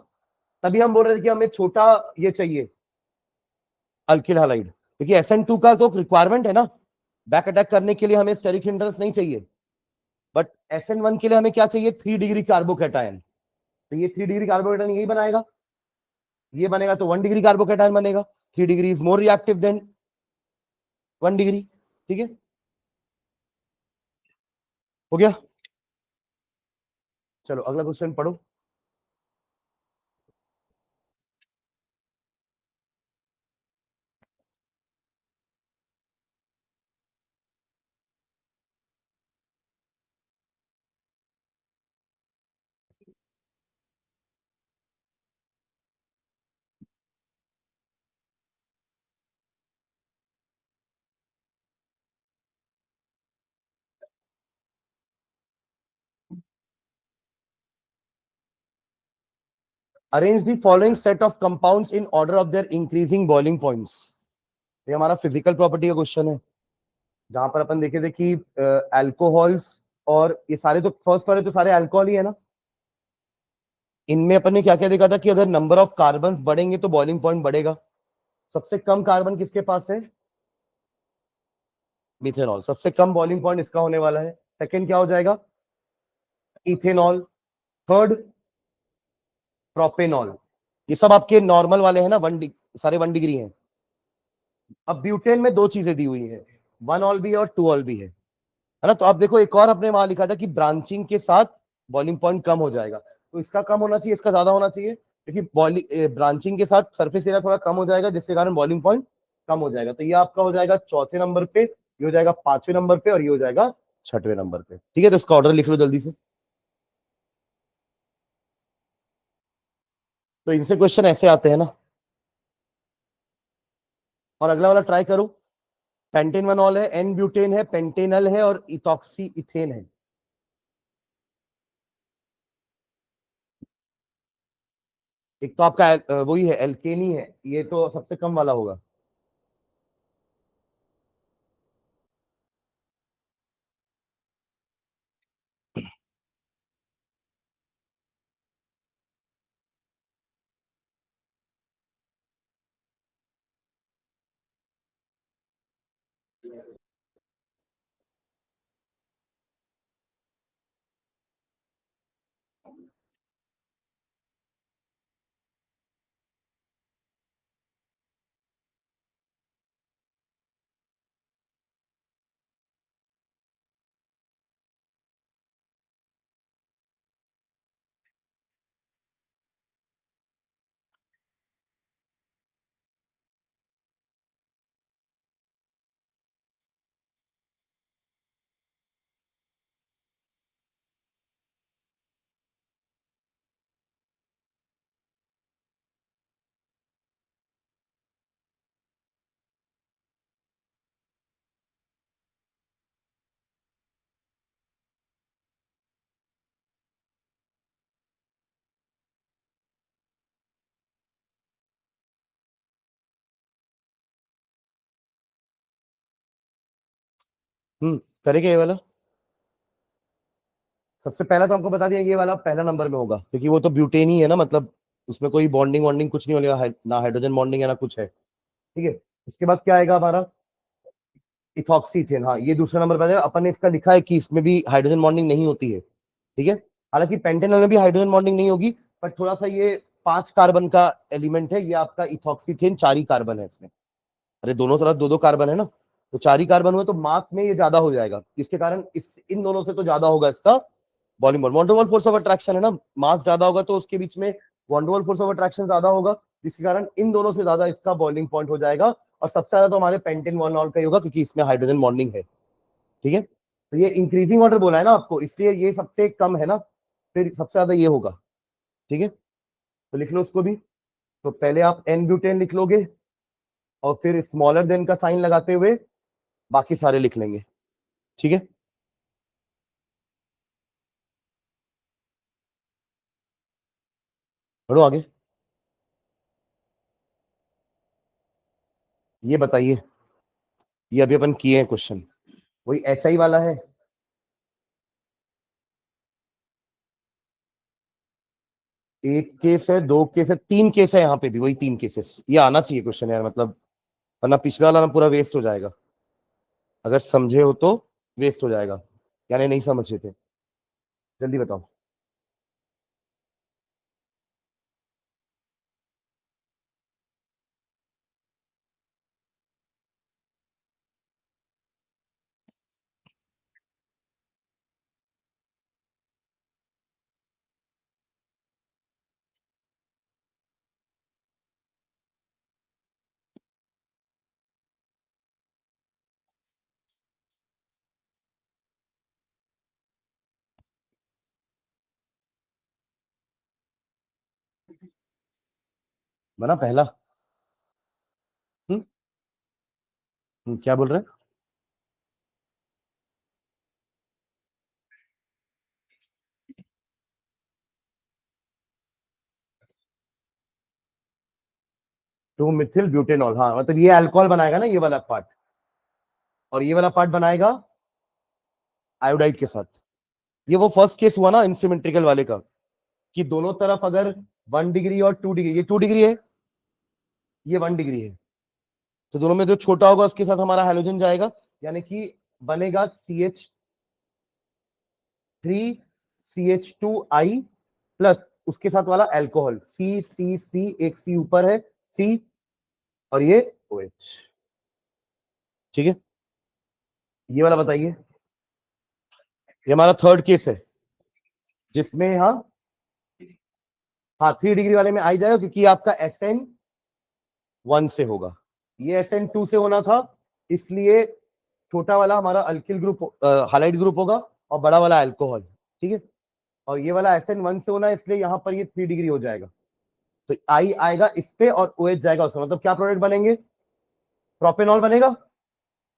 तभी हम बोल रहे थे कि हमें छोटा ये चाहिए अल्किल हालाइड, क्योंकि SN2 का तो रिक्वायरमेंट है ना, बैक अटैक करने के लिए हमें स्टेरिक हिंड्रेंस नहीं चाहिए, बट SN1 के लिए हमें क्या चाहिए, 3 डिग्री कार्बोकैटायन। तो ये 3 डिग्री कार्बोकैटायन यही बनाएगा, ये बनेगा तो 1 डिग्री कार्बोकैटायन बनेगा। 3 degree is more reactive than 1 degree, ठीक है, हो गया। चलो अगला क्वेश्चन पढ़ो। Arrange the following set of compounds in order of their increasing boiling points. ये हमारा फिजिकल प्रॉपर्टी का क्वेश्चन है, जहां पर अपन देखे थे कि अल्कोहल्स और ये सारे, तो फर्स्ट वाले तो सारे अल्कोहल ही है ना। इनमें अपन ने क्या क्या देखा था कि अगर नंबर ऑफ कार्बन बढ़ेंगे तो बॉइलिंग पॉइंट बढ़ेगा। सबसे कम कार्बन किसके पास है? मिथेनॉल। सबसे कम बॉइलिंग पॉइंट इसका होने वाला है। सेकंड क्या हो जाएगा? इथेनॉल। Third propanol. ये सब आपके नॉर्मल वाले हैं ना, सारे 1 डिग्री हैं। अब ब्यूटेन में दो चीजें दी हुई है, 1 ऑल भी है और 2 ऑल भी है ना। तो आप देखो, एक और अपने वहां लिखा था कि ब्रांचिंग के साथ बॉइलिंग पॉइंट कम हो जाएगा, तो इसका कम होना चाहिए, इसका ज्यादा होना चाहिए, क्योंकि बॉइलिंग ब्रांचिंग के साथ सरफेस एरिया थोड़ा कम हो जाएगा, जिसके कारण बॉइलिंग पॉइंट कम हो जाएगा। तो ये आपका हो जाएगा चौथे नंबर पे, ये हो जाएगा पांचवें नंबर पे, और ये हो जाएगा छठवें नंबर पे। ठीक है, तो इसका ऑर्डर लिख लो जल्दी से। तो इनसे क्वेश्चन ऐसे आते हैं ना। और अगला वाला ट्राई करो। पेंटेन 1 ऑल है, एन ब्यूटेन है, पेंटेनल है और इथॉक्सी इथेन है। एक तो आपका वही है, एल्केनी है, ये तो सबसे कम वाला होगा। करेगा ये वाला। सबसे पहला तो हमको बता दिया, ये वाला पहला नंबर में होगा, क्योंकि वो तो ब्यूटेन ही है ना, मतलब उसमें कोई बॉन्डिंग वॉन्डिंग कुछ नहीं होगा, ना हाइड्रोजन बॉन्डिंग है ना कुछ है। ठीक है। इसके बाद क्या आएगा हमारा? इथॉक्सीथेन। हाँ, ये दूसरा नंबर पे आ जाएगा। अपन ने इसका लिखा है कि इसमें भी हाइड्रोजन बॉन्डिंग नहीं होती है। ठीक है। हालांकि पेंटेनल में भी हाइड्रोजन बॉन्डिंग नहीं होगी, पर थोड़ा सा ये 5 कार्बन का एलिमेंट है, ये आपका इथॉक्सीथेन 4 ही कार्बन है इसमें। अरे दोनों तरफ दो दो कार्बन है ना, तो 4 ही कार्बन हुए, तो मास में ये ज्यादा हो जाएगा, इसके कारण इस इन दोनों से तो ज्यादा होगा इसका bowling bond. Van der Waals force of attraction है ना, मास ज्यादा होगा तो उसके बीच में वॉन्डरवॉल फोर्स ऑफ अट्रैक्शन ज्यादा होगा, जिसके कारण इन दोनों से ज्यादा इसका बॉइलिंग पॉइंट हो जाएगा। और सबसे ज्यादा तो हमारे पेंटेन 1 ऑल का ही होगा, क्योंकि इसमें हाइड्रोजन बॉन्डिंग है। ठीक है। तो ये इंक्रीजिंग ऑर्डर बोला है ना आपको, इसलिए ये सबसे कम है ना, फिर सबसे ज्यादा ये होगा। ठीक है, तो लिख लो उसको भी। तो पहले आप एन ब्यूटेन लिख लोगे, और फिर स्मॉलर देन का साइन लगाते हुए बाकी सारे लिख लेंगे। ठीक है। बढ़ो आगे। ये बताइए, ये अभी अपन किए हैं क्वेश्चन, वही एच आई वाला है। एक केस है, दो केस है, 3 केस है, यहाँ पे भी वही 3 केसेस। ये आना चाहिए क्वेश्चन यार, मतलब वरना पिछला वाला ना पूरा वेस्ट हो जाएगा। अगर समझे हो तो वेस्ट हो जाएगा, यानी नहीं समझे थे। जल्दी बताओ। बना पहला। हम्म। क्या बोल रहे हैं? 2 मिथिल ब्यूटेनॉल। हाँ मतलब ये अल्कोहल बनाएगा ना, ये वाला पार्ट, और ये वाला पार्ट बनाएगा आयोडाइड के साथ। ये वो फर्स्ट केस हुआ ना इनसिमेट्रिकल वाले का, कि दोनों तरफ अगर 1 डिग्री और 2 डिग्री, ये 2 डिग्री है, ये 1 डिग्री है, तो दोनों में जो छोटा होगा उसके साथ हमारा हाइड्रोजन जाएगा, यानी कि बनेगा CH3CH2I प्लस उसके साथ वाला अल्कोहल C एक सी ऊपर है C, और ये OH। ठीक है, ये वाला बताइए। ये हमारा थर्ड केस है जिसमें हाँ 3 डिग्री वाले में आ जाएगा, क्योंकि आपका SN1 से होगा, ये SN2 से होना था, इसलिए छोटा वाला हमारा अल्किल ग्रुप हालाइड ग्रुप होगा और बड़ा वाला अल्कोहल। ठीक है, और ये वाला SN1 से होना है, इसलिए यहां पर ये 3 डिग्री हो जाएगा, तो I आएगा इस पे और OH जाएगा उसमें, मतलब क्या प्रोडक्ट बनेंगे, प्रोपेनॉल बनेगा।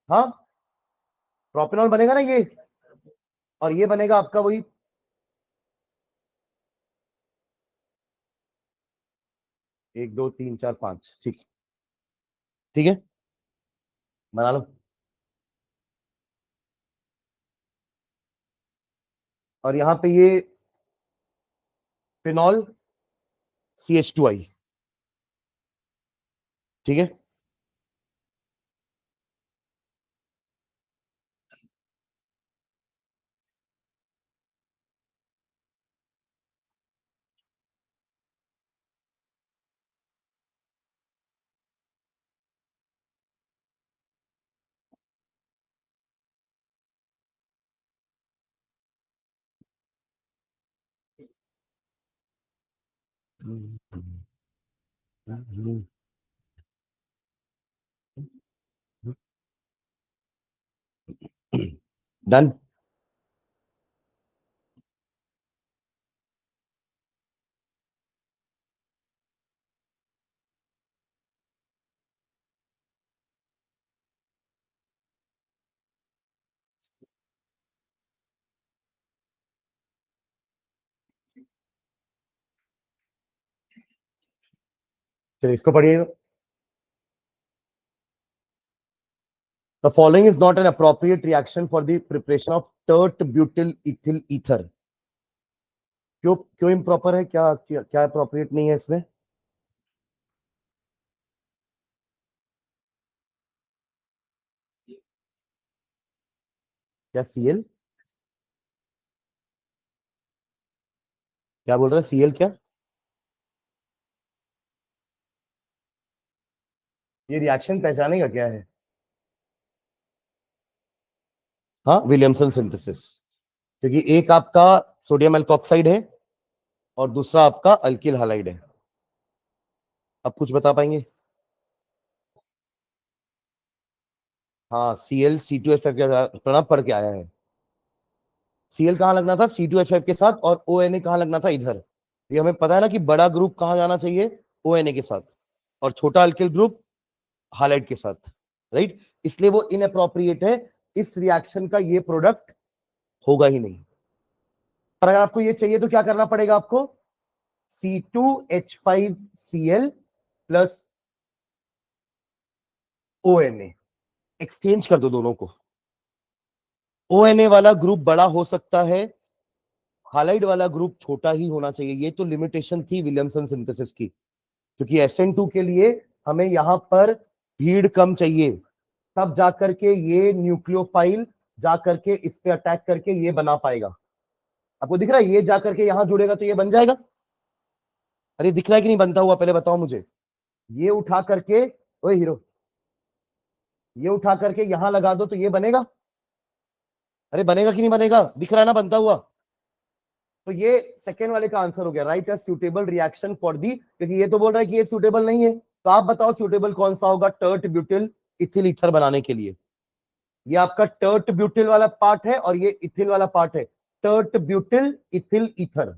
हाँ प्रोपेनॉल बनेगा ना ये, और ये बनेगा आपका वही 1 2 3 4 5। ठीक, ठीक है, बना लो। और यहां पे ये फिनॉल CH2I। ठीक है, डन। चलिए इसको पढ़िए। The following is not an appropriate reaction for the preparation of tert butyl ethyl ether। क्यों क्यों इम्प्रॉपर है, क्या क्या, क्या अप्रोप्रिएट नहीं है इसमें? क्या Cl, क्या बोल रहे हैं Cl क्या? ये रिएक्शन पहचानेगा क्या है? हाँ विलियमसन सिंथेसिस, क्योंकि एक आपका सोडियम एल्कोक्साइड है और दूसरा आपका अल्किल हालाइड है। अब कुछ बता पाएंगे? हाँ Cl C2H5 प्रणब पढ़ के आया है। Cl कहाँ लगना था, C2H5 के साथ, और ONA कहाँ लगना था, इधर। ये हमें पता है ना कि बड़ा ग्रुप कहाँ जाना चाहिए, ONA के साथ, और छोटा अल्किल ग्रुप हालाइड के साथ, राइट। इसलिए वो इनअप्रोप्रिएट है, इस रिएक्शन का ये प्रोडक्ट होगा ही नहीं। पर अगर आपको ये चाहिए तो क्या करना पड़ेगा आपको, C2H5Cl प्लस ONA, एक्सचेंज कर दो दोनों को। ONA वाला ग्रुप बड़ा हो सकता है, हालाइड वाला ग्रुप छोटा ही होना चाहिए। ये तो लिमिटेशन थी विलियमसन सिंथेसिस की, क्योंकि SN2 के लिए हमें यहां पर भीड़ कम चाहिए, तब जाकर के ये न्यूक्लियोफाइल जाकर के इस पे अटैक करके ये बना पाएगा। आपको दिख रहा है, ये जाकर के यहां जुड़ेगा तो ये बन जाएगा। अरे दिख रहा है कि नहीं बनता हुआ, पहले बताओ मुझे। ये उठा करके, ओए हीरो, ये उठा करके यहां लगा दो तो ये बनेगा। अरे बनेगा कि नहीं बनेगा, दिख रहा है ना बनता हुआ। तो ये सेकेंड वाले का आंसर हो गया, right a suitable reaction for the, क्योंकि ये तो बोल रहा है कि ये सुटेबल नहीं है, तो आप बताओ सुटेबल कौन सा होगा टर्ट ब्यूटिल इथिल ईथर बनाने के लिए। ये आपका टर्ट ब्यूटिल वाला पार्ट है और ये इथिल वाला पार्ट है, tert butyl ethyl ether.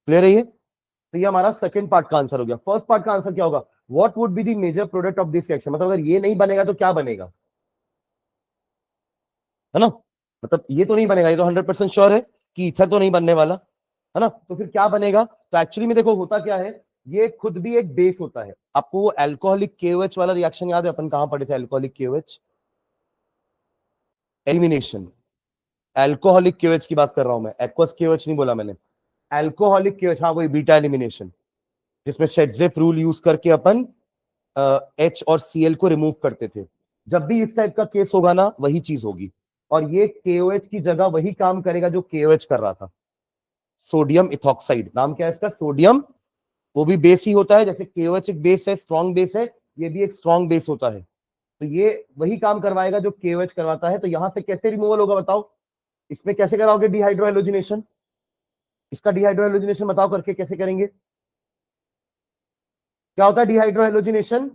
Clear है ये? तो ये हमारा सेकंड पार्ट का आंसर हो गया। फर्स्ट पार्ट का आंसर क्या होगा, what would be the major product of this reaction, मतलब अगर ये नहीं बनेगा तो क्या बनेगा, है ना। मतलब ये तो नहीं बनेगा, ये तो 100% श्योर है कि ईथर तो नहीं बनने वाला, है ना। तो फिर क्या बनेगा, तो एक्चुअली में देखो होता क्या है, ये खुद भी एक बेस होता है। आपको वो अल्कोहलिक KOH वाला रिएक्शन याद है, अपन कहां पढ़े थे alcoholic KOH? Elimination. Alcoholic KOH की बात कर रहा हूं मैं, एक्वस KOH नहीं बोला मैंने। अल्कोहलिक KOH, हाँ वही बीटा एलिमिनेशन, जिसमें शेड्जेफ रूल यूज करके अपन H और Cl को रिमूव करते थे। जब भी इस टाइप का केस होगा ना, वही चीज होगी, और ये KOH की जगह वही काम करेगा जो KOH कर रहा था, सोडियम इथॉक्साइड। नाम क्या है इसका? सोडियम। वो भी बेस ही होता है, जैसे KOH एक बेस है, स्ट्रॉन्ग बेस है, ये भी एक स्ट्रॉन्ग बेस होता है। तो ये वही काम करवाएगा जो KOH करवाता है। तो यहां से कैसे रिमूवल होगा बताओ? इसमें कैसे कराओगे डिहाइड्रोहेलोजिनेशन? इसका डिहाइड्रोहेलोजिनेशन बताओ करके कैसे करेंगे? क्या होता है डिहाइड्रोहेलोजिनेशन?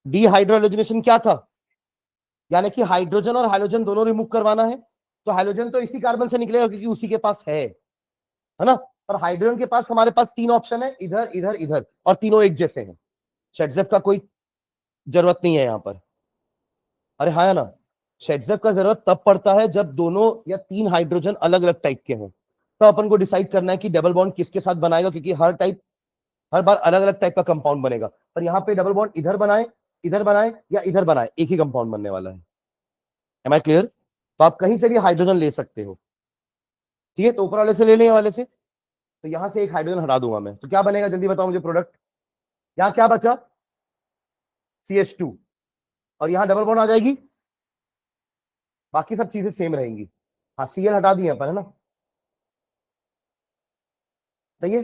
डिहाइड्रोहेलोजिनेशन क्या था? यानी कि हाइड्रोजन और हाइड्रोजन दोनों रिमूव करवाना है। तो हाइड्रोजन तो इसी कार्बन से निकलेगा क्योंकि उसी के पास है ना? पर हाइड्रोजन के पास हमारे पास तीन ऑप्शन है, इधर इधर इधर, और तीनों एक जैसे हैं। शेड्जेफ का कोई जरूरत नहीं है यहाँ पर। अरे हाँ, है ना? शेड्जेफ का जरूरत तब पड़ता है जब दोनों या तीन हाइड्रोजन अलग अलग टाइप के हों। तो अपन को डिसाइड करना है कि डबल बॉन्ड किसके साथ बनाएगा, क्योंकि हर बार अलग अलग टाइप का कंपाउंड बनेगा। पर यहाँ पे डबल बॉन्ड इधर बनाए या इधर बनाए, एक ही कंपाउंड बनने वाला है। Am I clear? तो आप कहीं से भी हाइड्रोजन ले सकते हो, ठीक है? तो ऊपर वाले से ले लें, वाले से। तो यहां से एक हाइड्रोजन हटा दूंगा मैं, तो क्या बनेगा जल्दी बताओ मुझे प्रोडक्ट? यहाँ क्या बचा? CH2। और यहाँ डबल बॉन्ड आ जाएगी, बाकी सब चीजें सेम रहेंगी। हाँ, Cl हटा दिए अपन, है ना? सही है।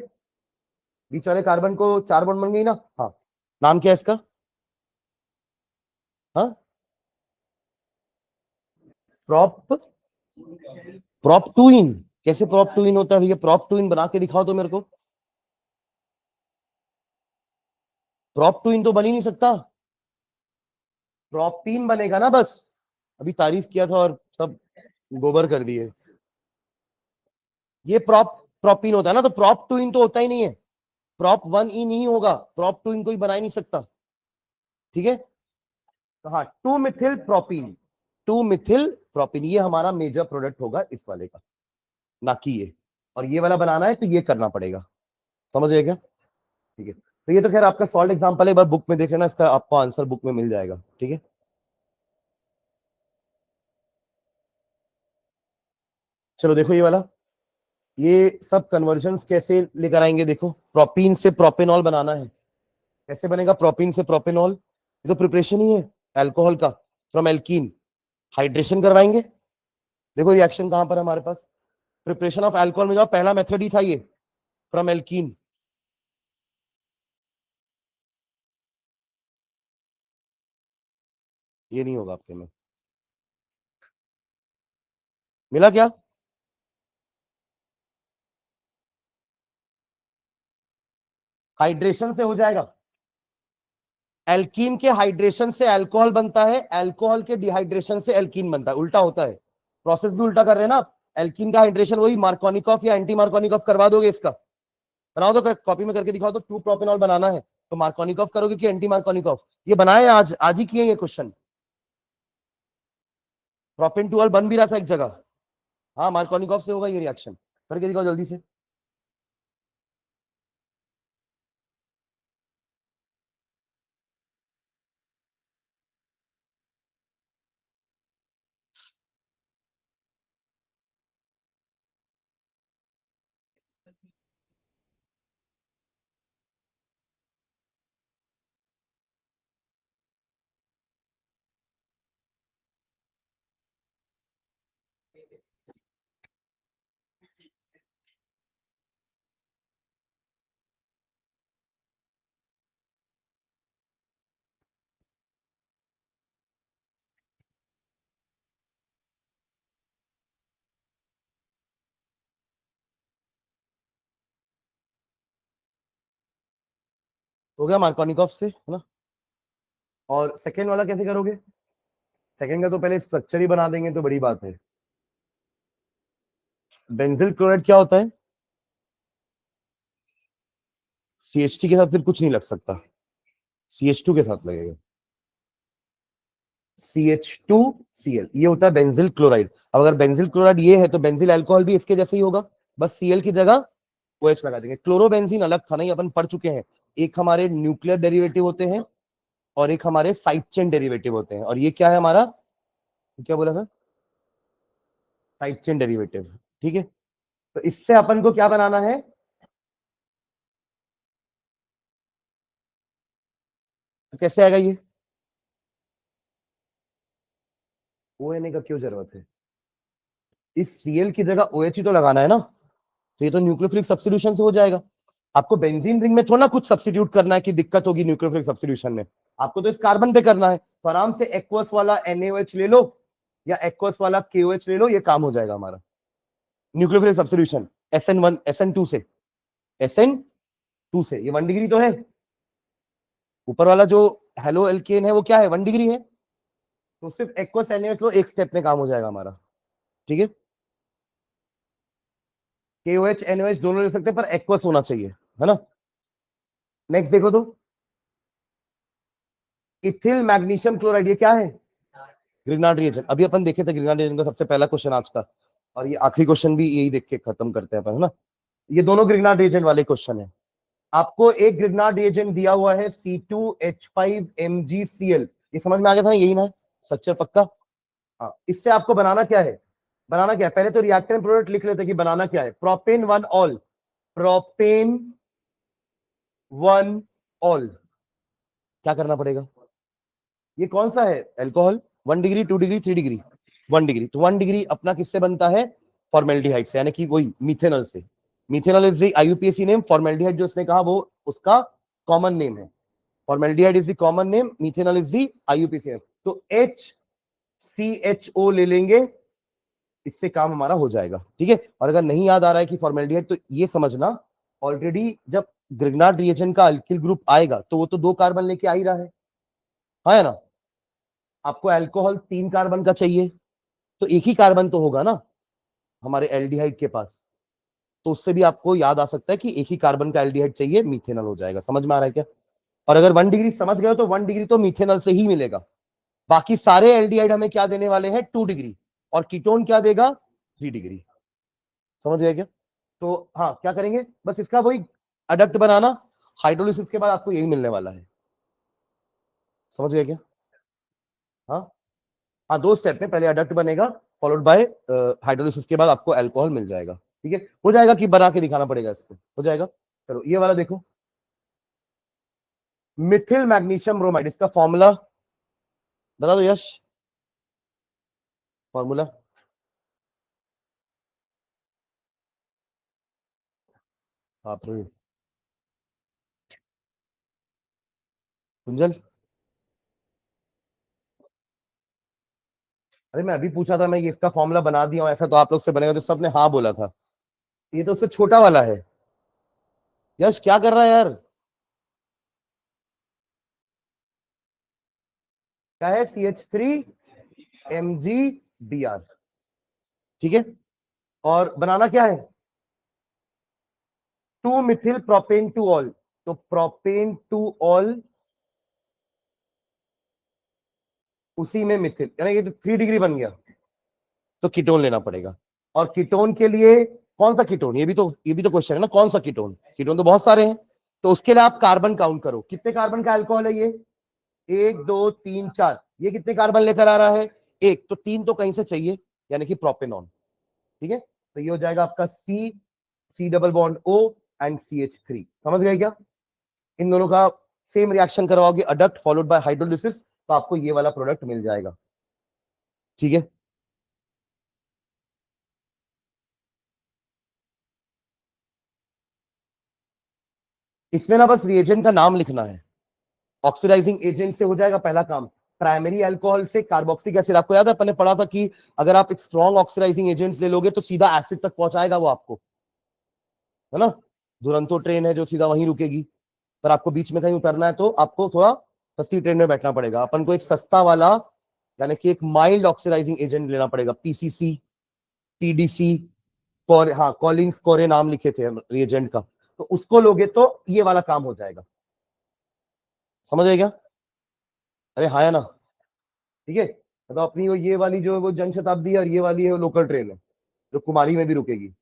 बीच वाले कार्बन को चार बॉन्ड बन गई ना? हाँ। नाम क्या है इसका? हाँ, प्रॉप प्रॉप टू इन। कैसे प्रॉप टू इन होता है भैया? प्रॉप टू इन बना के दिखाओ तो मेरे को। प्रॉप टू इन तो बन ही नहीं सकता, प्रोपीन बनेगा ना बस। अभी तारीफ किया था और सब गोबर कर दिए। ये प्रोपीन होता है ना, तो प्रॉप टू इन तो होता ही नहीं है। प्रॉप वन इन ही होगा, प्रॉप टू इन कोई बना ही नहीं सकता, ठीक है? तो हाँ, टू मिथिल प्रोपीन ये हमारा मेजर प्रोडक्ट होगा इस वाले का, ना कि ये। और ये वाला बनाना है तो ये करना पड़ेगा, समझ गए क्या? ठीक है। तो ये तो खैर आपका सॉल्ट एग्जांपल है, एक बार बुक में देख लेना, इसका आपको आंसर बुक में मिल जाएगा, ठीक है? चलो देखो ये वाला, ये सब कन्वर्जन्स कैसे लेकर आएंगे देखो। प्रोपीन से प्रोपेनॉल बनाना है, कैसे बनेगा प्रोपीन से प्रोपेनॉल? ये तो प्रिपरेशन ही है अल्कोहल का, फ्रॉम एल्कीन। हाइड्रेशन करवाएंगे। देखो रिएक्शन कहां पर है हमारे पास, प्रिपरेशन ऑफ अल्कोहल में जाओ, पहला मेथड ही था ये, फ्रॉम एल्कीन। ये नहीं होगा आपके में, मिला क्या? हाइड्रेशन से हो जाएगा। एल्कीन के हाइड्रेशन से अल्कोहल बनता है, अल्कोहल के डिहाइड्रेशन से एल्कीन बनता है, उल्टा होता है। प्रोसेस भी उल्टा कर रहे हैं ना आप। एल्कीन का हाइड्रेशन वही मार्कोनिकॉफ या एंटी मार्कोनिकॉफ करवा दोगे इसका? बनाओ तो, कॉपी में करके दिखाओ तो। टू प्रोपेनॉल बनाना है तो मार्कोनिकॉफ करोगे कि एंटी मार्कोनिकॉफ? ये बनाए आज आज ही किए ये क्वेश्चन। प्रोपेन टूअल बन भी रहा था एक जगह। हाँ, मार्कोनिकॉफ से होगा ये रिएक्शन, करके दिखाओ जल्दी से। हो गया मार्कोनिकॉफ से, है ना? और सेकेंड वाला कैसे करोगे? सेकेंड का तो पहले स्ट्रक्चर ही बना देंगे तो बड़ी बात है। बेंजिल क्लोराइड क्या होता है? CH3 के साथ फिर कुछ नहीं लग सकता, CH2 के साथ लगेगा। CH2Cl, ये होता है बेंजिल क्लोराइड। अब अगर बेंजिल क्लोराइड ये है तो बेंजिल अल्कोहल भी इसके जैसे ही होगा, बस Cl की जगह OH लगा देंगे। क्लोरोबेंजीन अलग था, नहीं अपन पढ़ चुके हैं, एक हमारे न्यूक्लियर डेरिवेटिव होते हैं और एक हमारे साइड चेन डेरिवेटिव होते हैं, और ये क्या है हमारा, क्या बोला था, साइड चेन डेरिवेटिव। ठीक है, तो इससे अपन को क्या बनाना है, तो कैसे आएगा ये, ONA का क्यों जरूरत है, इस Cl की जगह OH ही तो लगाना है ना, तो ये तो न्यूक्लियोफिलिक सब्स्टिट्यूशन से हो जाएगा। आपको बेंजीन रिंग में थोड़ा ना कुछ सब्स्टिट्यूट करना है कि दिक्कत होगी न्यूक्लियोफिलिक सब्स्टिट्यूशन में, आपको तो इस कार्बन पे करना है, तो आराम से एक्वस वाला NaOH ले लो या एक्वस वाला KOH ले लो, ये काम हो जाएगा हमारा न्यूक्लियोफिलिक सब्स्टिट्यूशन। SN1 SN2 से, SN2 से, ये 1 डिग्री तो है, ऊपर वाला जो हेलो एल्केन है वो क्या है, 1 डिग्री है, तो सिर्फ एक्वस NaOH लो, एक स्टेप में काम हो जाएगा हमारा। ठीक है, KOH NaOH दोनों ले सकते हैं, पर एक्वस होना चाहिए, है ना। नेक्स्ट देखो तो, इथिल मैग्नीशियम क्लोराइड, ये क्या है, ग्रिग्नार्ड रिएजेंट। अभी अपन देखे थे ग्रिग्नार्ड रिएजेंट का सबसे पहला क्वेश्चन आज का, और ये आखिरी क्वेश्चन भी यही देख के खत्म करते हैं अपन, है ना। ये दोनों ग्रिग्नार्ड रिएजेंट वाले क्वेश्चन है। आपको एक ग्रिग्नार्ड रिएजेंट दिया हुआ है C2H5MgCl, ये समझ में आ गया था ना, यही ना स्ट्रक्चर पक्का। हाँ, इससे आपको बनाना क्या है, बनाना क्या है, पहले तो रिएक्टेंट प्रोडक्ट लिख लेते कि बनाना क्या है, प्रोपेन 1 ऑल, प्रोपेन 1 ऑल, क्या करना पड़ेगा, ये कौन सा है alcohol, 1 degree 2 degree 3 degree, 1 degree, तो 1 डिग्री अपना किससे बनता है, फॉर्मेल्डिहाइड से, यानी कि वही मिथेनॉल से। Methanol is the IUPAC name, formaldehyde जो उसने कहा वो उसका कॉमन नेम है, formaldehyde is the common name, methanol is the IUPAC name, तो HCHO ले लेंगे, इससे काम हमारा हो जाएगा। ठीक है, और अगर नहीं याद आ रहा है कि फॉर्मेल्डिहाइड, तो ये समझना ऑलरेडी जब ग्रिग्नार्ड रिएजेंट का अल्किल ग्रुप आएगा तो वो तो 2 कार्बन लेके आ ही रहा है ना, आपको अल्कोहल 3 कार्बन का चाहिए, तो एक ही कार्बन तो होगा ना हमारे एल्डिहाइड के पास, तो उससे भी आपको याद आ सकता है कि एक ही कार्बन का एल्डिहाइड चाहिए, मिथेनॉल हो जाएगा। समझ में आ रहा है क्या, और अगर 1 डिग्री समझ गए तो 1 डिग्री तो मिथेनॉल से ही मिलेगा, बाकी सारे एल्डिहाइड हमें क्या देने वाले हैं, 2 डिग्री, और कीटोन क्या देगा, 3 डिग्री। समझ गए क्या, तो हाँ क्या करेंगे, बस इसका वही अडक्ट बनाना, हाइड्रोलिसिस के बाद आपको यही मिलने वाला है। समझ गए क्या, हाँ हाँ, 2 स्टेप में, पहले अडक्ट बनेगा, फॉलोड बाय हाइड्रोलिसिस के बाद आपको अल्कोहल मिल जाएगा। ठीक है, हो जाएगा कि बना के दिखाना पड़ेगा इसको, हो जाएगा। चलो ये वाला देखो, मिथिल मैग्नीशियम ब्रोमाइड, इसका फॉर्मूला बता दो यश, फॉर्मूला, आप कुंजल, अरे मैं अभी पूछा था, मैं ये इसका फॉर्मूला बना दिया हूं ऐसा, तो आप लोग से बनेगा, तो सबने हाँ बोला था, ये तो उससे छोटा वाला है। यश क्या कर रहा है यार, क्या है, CH3MgBr। ठीक है, और बनाना क्या है, 2 मिथिल प्रोपेन 2 ऑल, तो प्रोपेन 2 ऑल, उसी में मिथिल, यानी कि 3 डिग्री बन गया, तो कीटोन लेना पड़ेगा। और कीटोन के लिए कौन सा कीटोन, ये भी तो क्वेश्चन है ना, कौन सा कीटोन, कीटोन तो बहुत सारे हैं, तो उसके लिए आप कार्बन काउंट करो, कितने कार्बन का अल्कोहल है ये, 1 2 3 4, ये कितने कार्बन लेकर आ रहा है, एक, तो 3 तो कहीं से चाहिए, यानी कि प्रोपेनॉन। ठीक है, तो ये हो जाएगा आपका C double bond O and CH3। समझ गए क्या, इन दोनों का सेम रिएक्शन करवाओगे, अडक्ट फॉलोड बाय हाइड्रोलिसिस, तो आपको ये वाला प्रोडक्ट मिल जाएगा। ठीक है, इसमें ना बस रिएजेंट का नाम लिखना है, ऑक्सीडाइजिंग एजेंट से हो जाएगा पहला काम, प्राइमरी अल्कोहल से कार्बोक्सिलिक एसिड, आपको याद है अपन ने पढ़ा था कि अगर आप एक स्ट्रॉन्ग ऑक्सीडाइजिंग एजेंट्स ले लोगे तो सीधा एसिड तक पहुंचाएगा वो आपको, है ना, दुरंतो ट्रेन है जो सीधा वहीं रुकेगी, पर आपको बीच में कहीं उतरना है तो आपको थोड़ा सस्ती ट्रेन में बैठना पड़ेगा, अपन को एक सस्ता वाला, यानी कि एक माइल्ड ऑक्सीडाइजिंग एजेंट लेना पड़ेगा, PCC, TDC, हाँ कॉलिंस कोरे नाम लिखे थे रिएजेंट का, तो उसको लोगे तो ये वाला काम हो जाएगा। समझ आएगा, अरे हाँ या ना, ठीक है, तो अपनी वो ये वाली जो वो जन शताब्दी है, और ये वाली है वो लोकल ट्रेन है जो कुमारी में भी रुकेगी।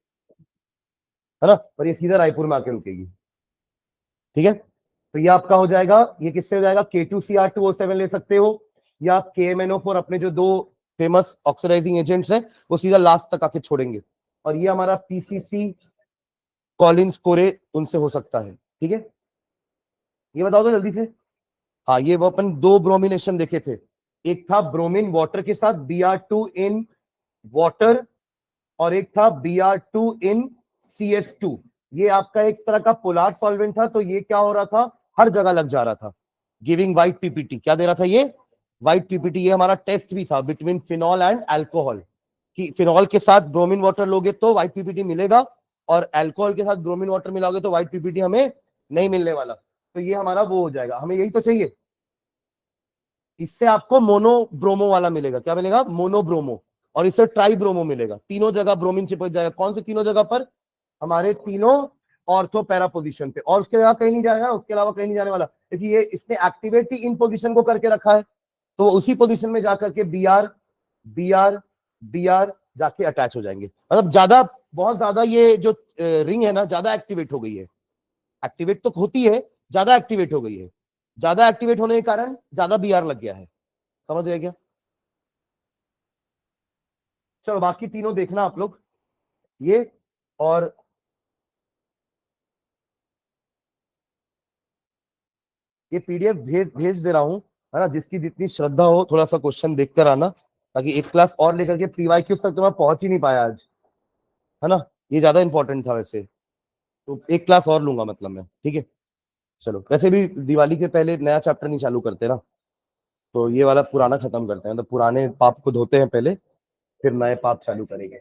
है ना, और ये सीधा रायपुर में आके रुकेगी। ठीक है, तो ये आपका हो जाएगा, ये किससे हो जाएगा, K2Cr2O7 ले सकते हो, या KMNO4, अपने जो दो फेमस ऑक्सीडाइजिंग एजेंट्स हैं वो सीधा लास्ट तक आके छोड़ेंगे, और ये हमारा PCC कॉलिन्स कोरे उनसे हो सकता है। ठीक है, ये बताओ तो जल्दी से। हाँ, ये वो अपन दो ब्रोमिनेशन देखे थे, एक था ब्रोमीन वाटर के साथ Br2 इन वाटर, और एक था Br2 इन CS2। ये आपका एक तरह का पोलार सॉल्वेंट था, तो ये क्या हो रहा था, हर जगह लग जा रहा था, गिविंग व्हाइट पीपीटी। क्या दे रहा था ये, व्हाइट पीपीटी। ये हमारा टेस्ट भी था बिटवीन फिनॉल एंड अल्कोहल, कि फिनॉल के साथ ब्रोमीन वाटर लोगे तो व्हाइट पीपीटी मिलेगा, और अल्कोहल के साथ ब्रोमीन वाटर मिलाओगे तो व्हाइट पीपीटी हमें नहीं मिलने वाला। तो ये हमारा वो हो जाएगा, हमें यही तो चाहिए। इससे आपको मोनो ब्रोमो वाला मिलेगा, क्या मिलेगा, मोनो ब्रोमो, और इससे ट्राई ब्रोमो मिलेगा। तीनों जगह ब्रोमीन चिपक जाएगा। कौन से तीनों जगह पर, हमारे तीनों ऑर्थो पैरा पोजीशन पे, और उसके अलावा कहीं नहीं जाएगा, उसके अलावा कहीं नहीं जाने वाला, क्योंकि ये इसने एक्टिवेट ही इन पोजीशन को करके रखा है, तो वो उसी पोजीशन में जाकर के बी आर जाके अटैच हो जाएंगे। मतलब ज्यादा, बहुत ज्यादा ये जो रिंग है ना, ज्यादा एक्टिवेट हो गई है। एक्टिवेट तो होती है, ज्यादा एक्टिवेट हो गई है। ज्यादा एक्टिवेट होने के कारण ज्यादा Br लग गया है। समझ गए क्या? चलो बाकी तीनों देखना आप लोग, ये, और ये PDF भेज भेज दे रहा हूं, है ना, जिसकी जितनी श्रद्धा हो थोड़ा सा क्वेश्चन देख कर आना, ताकि एक क्लास और लेकर के PYQs तक तो मैं पहुंच ही नहीं पाया आज, है ना, ये ज्यादा इंपॉर्टेंट था वैसे, तो एक क्लास और लूंगा मतलब मैं। ठीक है, चलो, वैसे भी दिवाली के पहले नया चैप्टर नहीं चालू करते ना, तो ये वाला पुराना खत्म करते हैं, तो पुराने पाप को धोते हैं पहले, फिर नए पाप चालू करेंगे।